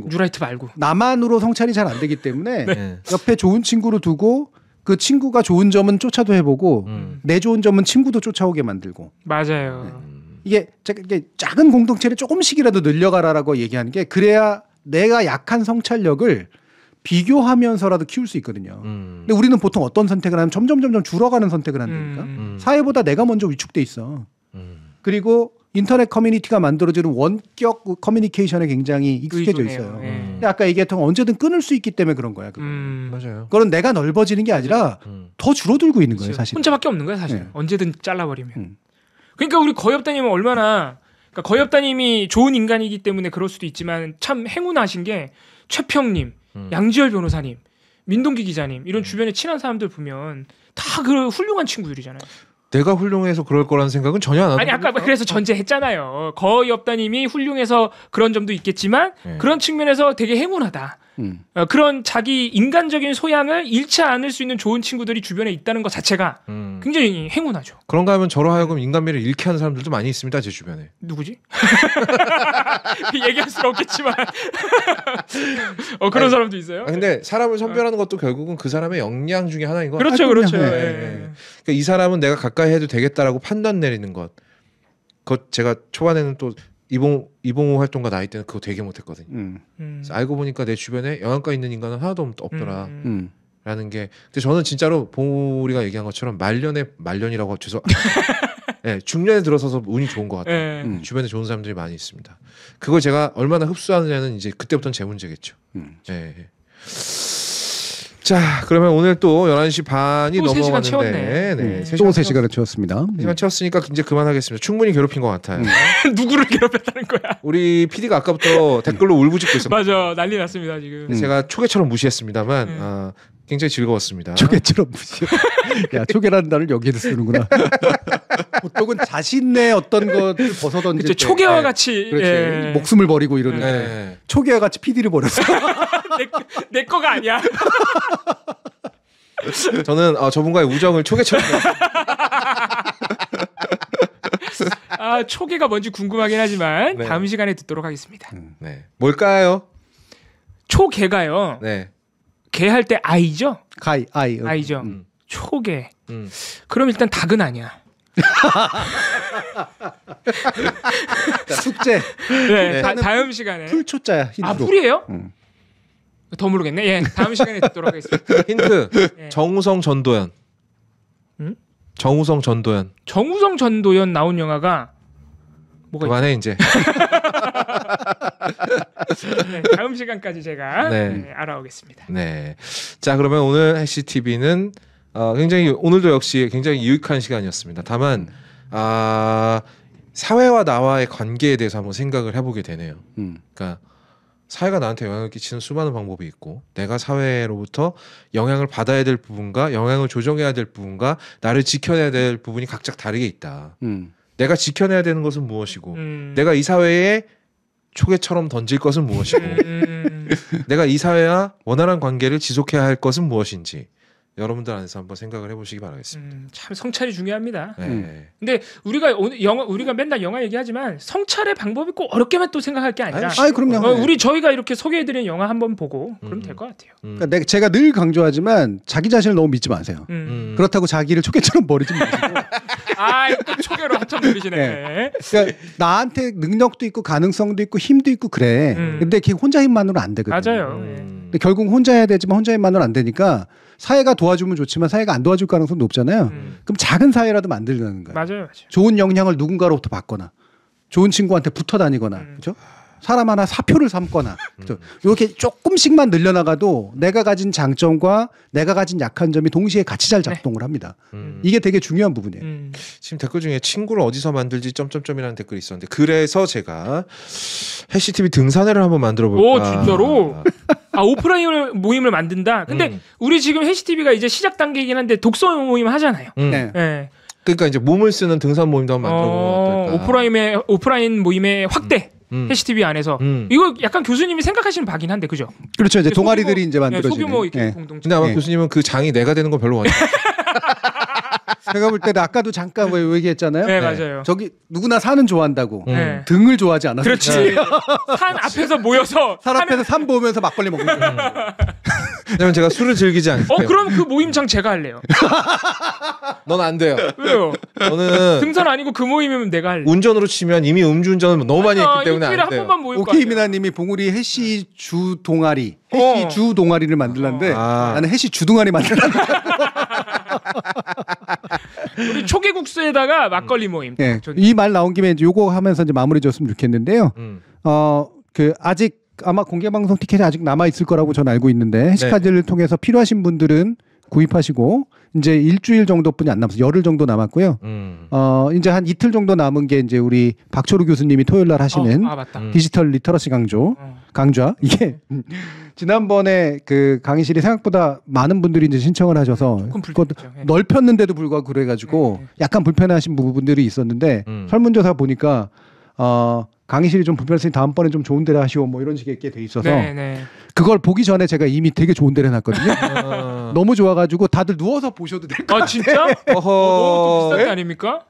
뉴라이트 말고 나만으로 성찰이 잘 안 되기 때문에 네. 옆에 좋은 친구를 두고. 그 친구가 좋은 점은 쫓아도 해보고 내 좋은 점은 친구도 쫓아오게 만들고. 맞아요. 이게 작은 공동체를 조금씩이라도 늘려가라라고 얘기하는 게 그래야 내가 약한 성찰력을 비교하면서라도 키울 수 있거든요. 근데 우리는 보통 어떤 선택을 하면 점점 줄어가는 선택을 한다니까. 사회보다 내가 먼저 위축돼 있어. 그리고 인터넷 커뮤니티가 만들어지는 원격 커뮤니케이션에 굉장히 익숙해져 있어요. 근데 아까 얘기했던 언제든 끊을 수 있기 때문에 그런 거야. 맞아요. 그건 내가 넓어지는 게 아니라 더 줄어들고 있는 거예요, 사실. 혼자밖에 없는 거야, 사실. 언제든 잘라버리면. 그러니까 우리 거엽다님은 얼마나 그러니까 거엽다님이 좋은 인간이기 때문에 그럴 수도 있지만 참 행운하신 게 최평님, 양지열 변호사님, 민동기 기자님 이런 주변에 친한 사람들 보면 다 그 훌륭한 친구들이잖아요. 내가 훌륭해서 그럴 거라는 생각은 전혀 안 하고. 아니 아까 그래서 전제했잖아요. 거엽다님이 훌륭해서 그런 점도 있겠지만 그런 측면에서 되게 행운하다. 그런 자기 인간적인 소양을 잃지 않을 수 있는 좋은 친구들이 주변에 있다는 것 자체가 굉장히 행운하죠. 그런가 하면 저로 하여금 인간미를 잃게 하는 사람들도 많이 있습니다. 제 주변에. 누구지? 얘기할 수는 없겠지만 그런 사람도 있어요. 근데 사람을 선별하는 것도 결국은 그 사람의 역량 중에 하나인 것 같아요. 그렇죠. 그렇죠. 그러니까 이 사람은 내가 가까이 해도 되겠다라고 판단 내리는 것. 그것 제가 초반에는 또 이봉호 활동가 나이 때는 그거 되게 못했거든요. 알고 보니까 내 주변에 영양가 있는 인간은 하나도 없더라. 라는 게. 근데 저는 진짜로 봉우리가 얘기한 것처럼 말년이라고 네, 중년에 들어서서 운이 좋은 것 같아요. 주변에 좋은 사람들이 많이 있습니다. 그걸 제가 얼마나 흡수하느냐는 이제 그때부터는 제 문제겠죠. 네. 자, 그러면 오늘 또 11시 반이 또 넘어갔는데 또 3시간을 채웠습니다. 3시간 채웠으니까 이제 그만하겠습니다. 충분히 괴롭힌 것 같아요. 누구를 괴롭혔다는 거야? 우리 PD가 아까부터 댓글로 울부짖고 있었어요. 맞아, 난리 났습니다 지금. 제가 초계처럼 무시했습니다만 굉장히 즐거웠습니다. 초계처럼 무시해. 야, 초계라는 단어를 여기에도 쓰는구나. 보통은 자신의 어떤 것을 벗어던질 때 초계와 같이 목숨을 버리고 이러는데 초계와 같이 PD를 버렸어. 내 거가 아니야. 저는 저분과의 우정을 초계처럼 초계가 뭔지 궁금하긴 하지만 다음 시간에 듣도록 하겠습니다. 네. 뭘까요? 초계가요. 네. 개 할 때 아이죠? 아이죠. 초계. 그럼 일단 닭은 아니야. 숙제. 네. 다음 시간에. 풀초자야. 힌트로. 풀이에요? 더 모르겠네. 다음 시간에 듣도록 하겠습니다. 힌트. 정우성 전도연. 정우성 전도연 나온 영화가 뭐가 그만해 이제. 다음 시간까지 제가 알아오겠습니다. 네. 자, 그러면 오늘 해시TV는 굉장히 오늘도 역시 굉장히 유익한 시간이었습니다. 다만 사회와 나와의 관계에 대해서 한번 생각을 해보게 되네요. 그러니까 사회가 나한테 영향을 끼치는 수많은 방법이 있고 내가 사회로부터 영향을 받아야 될 부분과 영향을 조정해야 될 부분과 나를 지켜내야 될 부분이 각각 다르게 있다. 내가 지켜내야 되는 것은 무엇이고 내가 이 사회에 초계처럼 던질 것은 무엇이고 내가 이 사회와 원활한 관계를 지속해야 할 것은 무엇인지 여러분들 안에서 한번 생각을 해보시기 바라겠습니다. 참 성찰이 중요합니다. 네. 근데 우리가 맨날 영화 얘기하지만 성찰의 방법이 꼭 어렵게만 또 생각할 게 아니라 그럼요. 저희가 이렇게 소개해드린 영화 한번 보고 그러면 될 것 같아요. 그러니까 제가 늘 강조하지만 자기 자신을 너무 믿지 마세요. 그렇다고 자기를 초계처럼 버리지 마시고. 또 초계로 한참 버리시네. 그러니까 나한테 능력도 있고 가능성도 있고 힘도 있고 그래. 근데 그게 혼자 힘만으로는 안 되거든요. 맞아요. 근데 결국 혼자 해야 되지만 혼자 힘만으로는 안 되니까 사회가 도와주면 좋지만 사회가 안 도와줄 가능성도 높잖아요. 그럼 작은 사회라도 만들자는 거예요. 맞아요. 좋은 영향을 누군가로부터 받거나 좋은 친구한테 붙어 다니거나 그렇죠? 사람 하나 사표를 삼거나 이렇게 조금씩만 늘려나가도 내가 가진 장점과 내가 가진 약한 점이 동시에 같이 잘 작동을 합니다. 이게 되게 중요한 부분이에요. 지금 댓글 중에 친구를 어디서 만들지 점점점이라는 댓글이 있었는데 그래서 제가 해시TV 등산회를 한번 만들어 볼까. 진짜로? 오프라인 모임을 만든다. 근데 우리 지금 해시TV가 이제 시작 단계이긴 한데 독서 모임 하잖아요. 네. 그러니까 이제 몸을 쓰는 등산 모임도 한번 만들어 보면 어떨까. 오프라인 모임의 확대. 해시TV 안에서 이거 약간 교수님이 생각하시는 바긴 한데 그죠? 그렇죠. 이제 동아리들이 이제 만들어지는. 소규모 이렇게 공동체. 근데 아마 교수님은 그 장이 내가 되는 건 별로 원치 않아요. 제가 볼 때는 아까도 잠깐 얘기했잖아요. 네, 맞아요. 저기 누구나 산은 좋아한다고 등을 좋아하지 않아요. 그렇지. 산 앞에서 모여서 산 앞에서 산 보면서 막걸리 먹는 거예요. 왜냐면 제가 술을 즐기지 않기 때문에. 그럼 그 모임장 제가 할래요. 넌 안 돼요. 왜요? 너는 등산 아니고 그 모임이면 내가 할래. 운전으로 치면 이미 음주운전을 너무 많이 했기 때문에 일주일에 안 돼요. 한 번만 모일 거 오케이 아니야. 미나님이 봉우리 해시 주 동아리, 해시 주 동아리를 만들란데 나는 해시 주 동아리 만들란데. 우리 초계국수에다가 막걸리 모임. 네. 이 말 나온 김에 이제 요거 하면서 이제 마무리 줬으면 좋겠는데요. 그 아직 아마 공개 방송 티켓이 아직 남아 있을 거라고 저는 알고 있는데 해시카드를 통해서 필요하신 분들은 구입하시고 이제 일주일 정도뿐이 안 남았어요. 열흘 정도 남았고요. 이제 한 이틀 정도 남은 게 이제 우리 박초루 교수님이 토요일 날 하시는 디지털 리터러시 강좌. 이게 지난번에 그 강의실이 생각보다 많은 분들이 이제 신청을 하셔서 넓혔는데도 불구하고 그래가지고 약간 불편하신 부분들이 있었는데 설문조사 보니까 강의실이 좀 불편했으니 다음번에 좀 좋은 데를 하시오 뭐 이런 식의 게 돼 있어서 그걸 보기 전에 제가 이미 되게 좋은 데를 해놨거든요. 너무 좋아가지고 다들 누워서 보셔도 될 것 같아요. 진짜? 너무 또 비싼 게 아닙니까?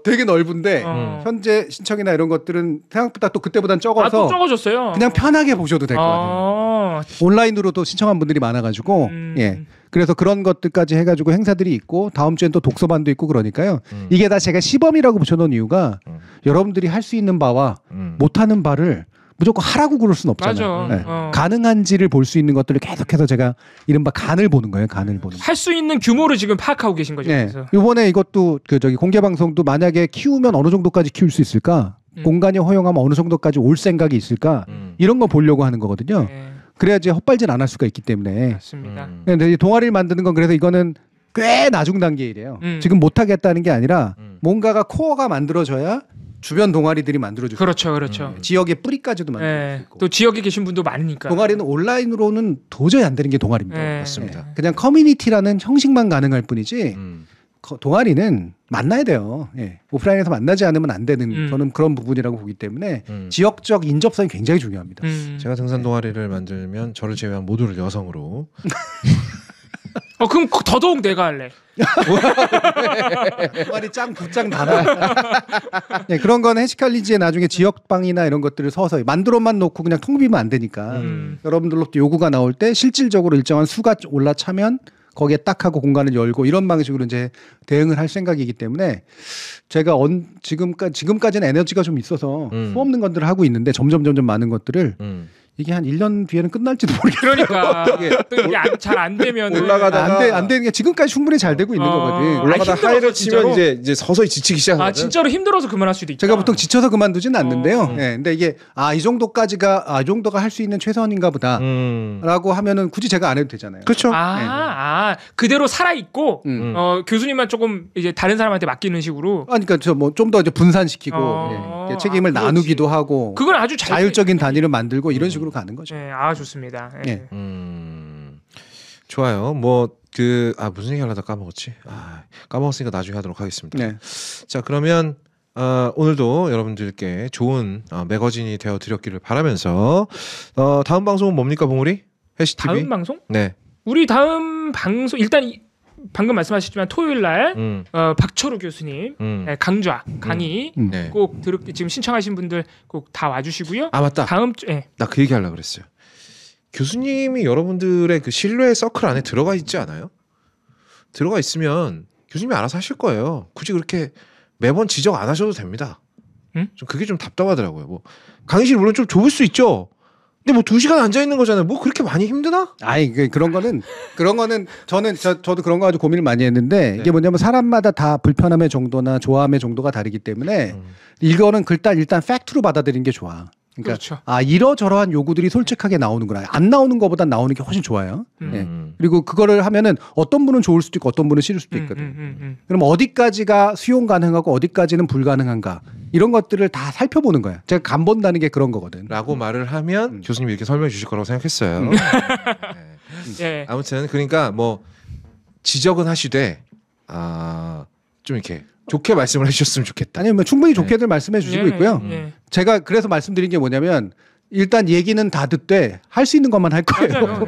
되게 넓은데 현재 신청이나 이런 것들은 생각보다 또 그때보단 적어서 또 적어졌어요. 그냥 편하게 보셔도 될 것 같아요. 온라인으로도 신청한 분들이 많아가지고 예. 그래서 그런 것들까지 해가지고 행사들이 있고 다음 주엔 또 독서반도 있고 그러니까요. 이게 다 제가 시범이라고 붙여놓은 이유가 여러분들이 할 수 있는 바와 못하는 바를 무조건 하라고 그럴 수는 없잖아요. 네. 가능한지를 볼 수 있는 것들을 계속해서 제가 이른바 간을 보는 거예요. 간을 보는. 할 수 있는 규모를 지금 파악하고 계신 거죠. 네. 이번에 이것도 그 저기 공개 방송도 만약에 키우면 어느 정도까지 키울 수 있을까? 공간이 허용하면 어느 정도까지 올 생각이 있을까? 이런 거 보려고 하는 거거든요. 그래야지 헛발질 안 할 수가 있기 때문에. 맞습니다. 근데 동아리를 만드는 건 그래서 이거는 꽤 나중 단계 일이에요. 지금 못 하겠다는 게 아니라 뭔가가 코어가 만들어져야 주변 동아리들이 만들어줄 그렇죠. 지역의 뿌리까지도 만들어줄 수 있고. 또 지역에 계신 분도 많으니까. 동아리는 온라인으로는 도저히 안 되는 게 동아리입니다. 맞습니다. 그냥 커뮤니티라는 형식만 가능할 뿐이지 동아리는 만나야 돼요. 오프라인에서 만나지 않으면 안 되는 저는 그런 부분이라고 보기 때문에 지역적 인접성이 굉장히 중요합니다. 제가 등산 동아리를 만들면 저를 제외한 모두를 여성으로. 그럼 더더욱 내가 할래. 동아리 짱 부짱 다나. 네, 그런 건 해시칼리지에 나중에 지역방이나 이런 것들을 서서 만들어만 놓고 그냥 통비면 안 되니까 여러분들로부터 요구가 나올 때 실질적으로 일정한 수가 올라차면 거기에 딱 하고 공간을 열고 이런 방식으로 이제 대응을 할 생각이기 때문에 제가 지금까지는 에너지가 좀 있어서 수없는 것들을 하고 있는데 점점 많은 것들을 이게 한 1년 뒤에는 끝날지도 모르겠어요. 그러니까 또 이게 잘 안 되면 올라가다가 안 되는 게 지금까지 충분히 잘 되고 있는 거거든. 올라가다 하이를 치면 이제 서서히 지치기 시작하거든. 진짜로 힘들어서 그만할 수도 있다. 제가 보통 지쳐서 그만두지는 않는데요. 근데 이게 이 정도가 할 수 있는 최선인가 보다라고 하면은 굳이 제가 안 해도 되잖아요. 그렇죠. 그대로 살아 있고 교수님만 조금 이제 다른 사람한테 맡기는 식으로. 그러니까 저 뭐 좀 더 이제 분산시키고 책임을 나누기도 하고. 그건 아주 자율적인 단위를 만들고 이런 식으로 가는 거죠. 좋습니다. 좋아요. 무슨 얘기 하려다 까먹었지? 까먹었으니까 나중에 하도록 하겠습니다. 자, 그러면 오늘도 여러분들께 좋은 매거진이 되어 드렸기를 바라면서 다음 방송은 뭡니까, 봉우리? 해시TV? 다음 방송? 네. 우리 다음 방송 일단 방금 말씀하셨지만 토요일 날 박철우 교수님 강의 꼭 지금 신청하신 분들 꼭 다 와주시고요. 맞다. 다음 주에 나 그 얘기 하려고 그랬어요. 교수님이 여러분들의 그 신뢰의 서클 안에 들어가 있지 않아요? 들어가 있으면 교수님이 알아서 하실 거예요. 굳이 그렇게 매번 지적 안 하셔도 됩니다. 좀 그게 좀 답답하더라고요. 강의실 물론 좀 좁을 수 있죠. 근데 2시간 앉아 있는 거잖아요. 그렇게 많이 힘드나? 그런 거는 저도 그런 거 가지고 고민을 많이 했는데 이게 뭐냐면 사람마다 다 불편함의 정도나 좋아함의 정도가 다르기 때문에 이거는 일단 팩트로 받아들이는 게 좋아. 그러니까 그렇죠. 이러저러한 요구들이 솔직하게 나오는구나. 안 나오는 것보다 나오는 게 훨씬 좋아요. 그리고 그거를 하면은 어떤 분은 좋을 수도 있고 어떤 분은 싫을 수도 있거든. 그럼 어디까지가 수용 가능하고 어디까지는 불가능한가 이런 것들을 다 살펴보는 거야. 제가 간 본다는 게 그런 거거든. 라고 말을 하면 교수님이 이렇게 설명해 주실 거라고 생각했어요. 아무튼 그러니까 지적은 하시되 좀 이렇게 좋게 말씀을 해주셨으면 좋겠다. 아니면 충분히 좋게들 말씀해 주시고 있고요. 제가 그래서 말씀드린 게 뭐냐면 일단 얘기는 다 듣되 할 수 있는 것만 할 거예요.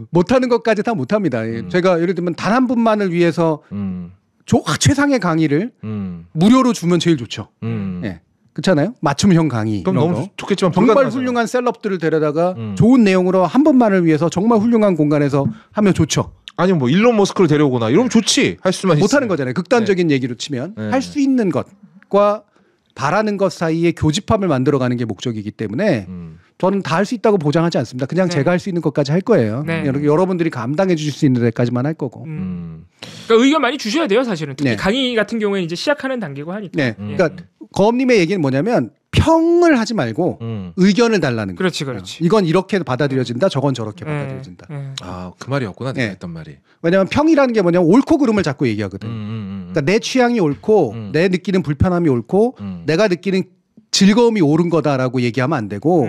못하는 것까지 다 못합니다. 제가 예를 들면 단 한 분만을 위해서 최상의 강의를 무료로 주면 제일 좋죠. 그렇잖아요. 맞춤형 강의. 그럼 너무 좋겠지만 정말 불가능하잖아. 훌륭한 셀럽들을 데려다가 좋은 내용으로 한 번만을 위해서 정말 훌륭한 공간에서 하면 좋죠. 아니면 뭐 일론 머스크를 데려오거나 이러면 좋지. 할 수만 못하는 있으면. 거잖아요. 극단적인 얘기로 치면 할 수 있는 것과 바라는 것 사이에 교집합을 만들어가는 게 목적이기 때문에 저는 다 할 수 있다고 보장하지 않습니다. 그냥 제가 할 수 있는 것까지 할 거예요. 여러분들이 감당해 주실 수 있는 데까지만 할 거고. 그러니까 의견 많이 주셔야 돼요, 사실은. 특히 강의 같은 경우에는 이제 시작하는 단계고 하니까. 네. 그러니까 거업님의 얘기는 뭐냐면 평을 하지 말고 의견을 달라는 거예요. 그렇지. 이건 이렇게 받아들여진다, 저건 저렇게 받아들여진다. 아, 그 말이었구나. 내가 했던 말이. 왜냐하면 평이라는 게 뭐냐면 옳고 그름을 자꾸 얘기하거든. 그러니까 내 취향이 옳고 내 느끼는 불편함이 옳고 내가 느끼는 즐거움이 옳은 거다라고 얘기하면 안 되고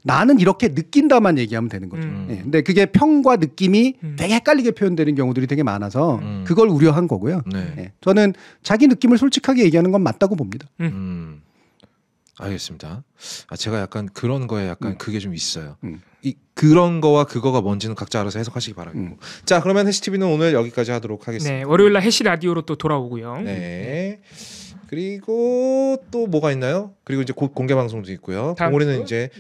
나는 이렇게 느낀다만 얘기하면 되는 거죠. 근데 그게 평과 느낌이 되게 헷갈리게 표현되는 경우들이 되게 많아서 그걸 우려한 거고요. 저는 자기 느낌을 솔직하게 얘기하는 건 맞다고 봅니다. 알겠습니다. 제가 약간 그런 거에 약간 그게 좀 있어요. 그런 거와 그거가 뭔지는 각자 알아서 해석하시기 바라겠고. 자, 그러면 해시TV는 오늘 여기까지 하도록 하겠습니다. 네, 월요일 날 해시 라디오로 또 돌아오고요. 네. 그리고 또 뭐가 있나요? 그리고 이제 곧 공개 방송도 있고요. 동물이는 이제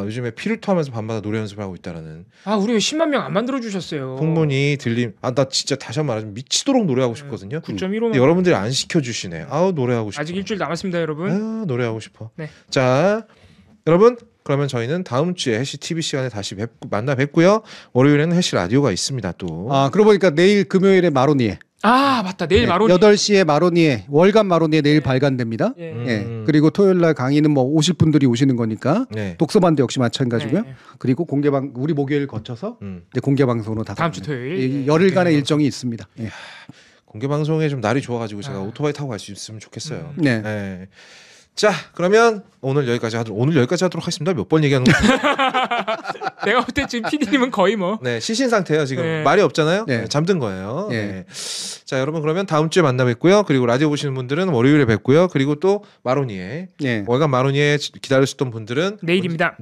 요즘에 피를 토하면서 밤마다 노래 연습을 하고 있다라는. 우리 왜 10만 명 안 만들어 주셨어요? 풍문이 들림. 나 진짜 다시 한번 말하자면 미치도록 노래하고 싶거든요. 9.15만. 여러분들이 안 시켜주시네. 노래하고 싶어. 아직 일주일 남았습니다, 여러분. 노래하고 싶어. 네. 자, 여러분. 그러면 저희는 다음 주에 해시 TV 시간에 다시 만나 뵙고요. 월요일에는 해시 라디오가 있습니다. 또. 그러고 보니까 내일 금요일에 마로니에. 맞다. 내일 마로니. 8시에 마로니에 월간 마로니에 내일 발간됩니다. 그리고 토요일 날 강의는 뭐 오실 분들이 오시는 거니까 독서반도 역시 마찬가지고요. 그리고 우리 목요일 거쳐서 이제 공개 방송으로 다음 주 토요일 열흘간의 일정이 있습니다. 공개 방송에 좀 날이 좋아가지고 제가 오토바이 타고 갈 수 있으면 좋겠어요. 자, 그러면 오늘 여기까지 하도록 하겠습니다. 몇 번 얘기하는 거예요? 내가 볼 때 지금 PD님은 거의 뭐 시신 상태예요. 지금 말이 없잖아요. 잠든 거예요. 자, 여러분 그러면 다음 주에 만나 뵙고요. 그리고 라디오 보시는 분들은 월요일에 뵙고요. 그리고 또 마로니에 월간 마로니에 기다리셨던 분들은 내일입니다.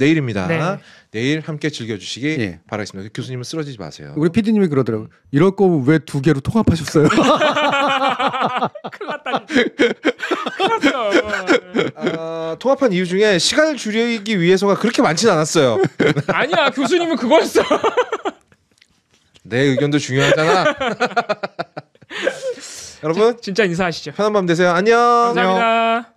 내일 함께 즐겨주시기 바라겠습니다. 교수님은 쓰러지지 마세요. 우리 PD님이 그러더라고요. 이럴 거면 왜 2개로 통합하셨어요? 큰일 났다. 큰일 났어. 통합한 이유 중에 시간을 줄이기 위해서가 그렇게 많지는 않았어요. 아니야, 교수님은 그거였어. 내 의견도 중요하잖아. 여러분 진짜 인사하시죠. 편한 밤 되세요. 안녕. 감사합니다.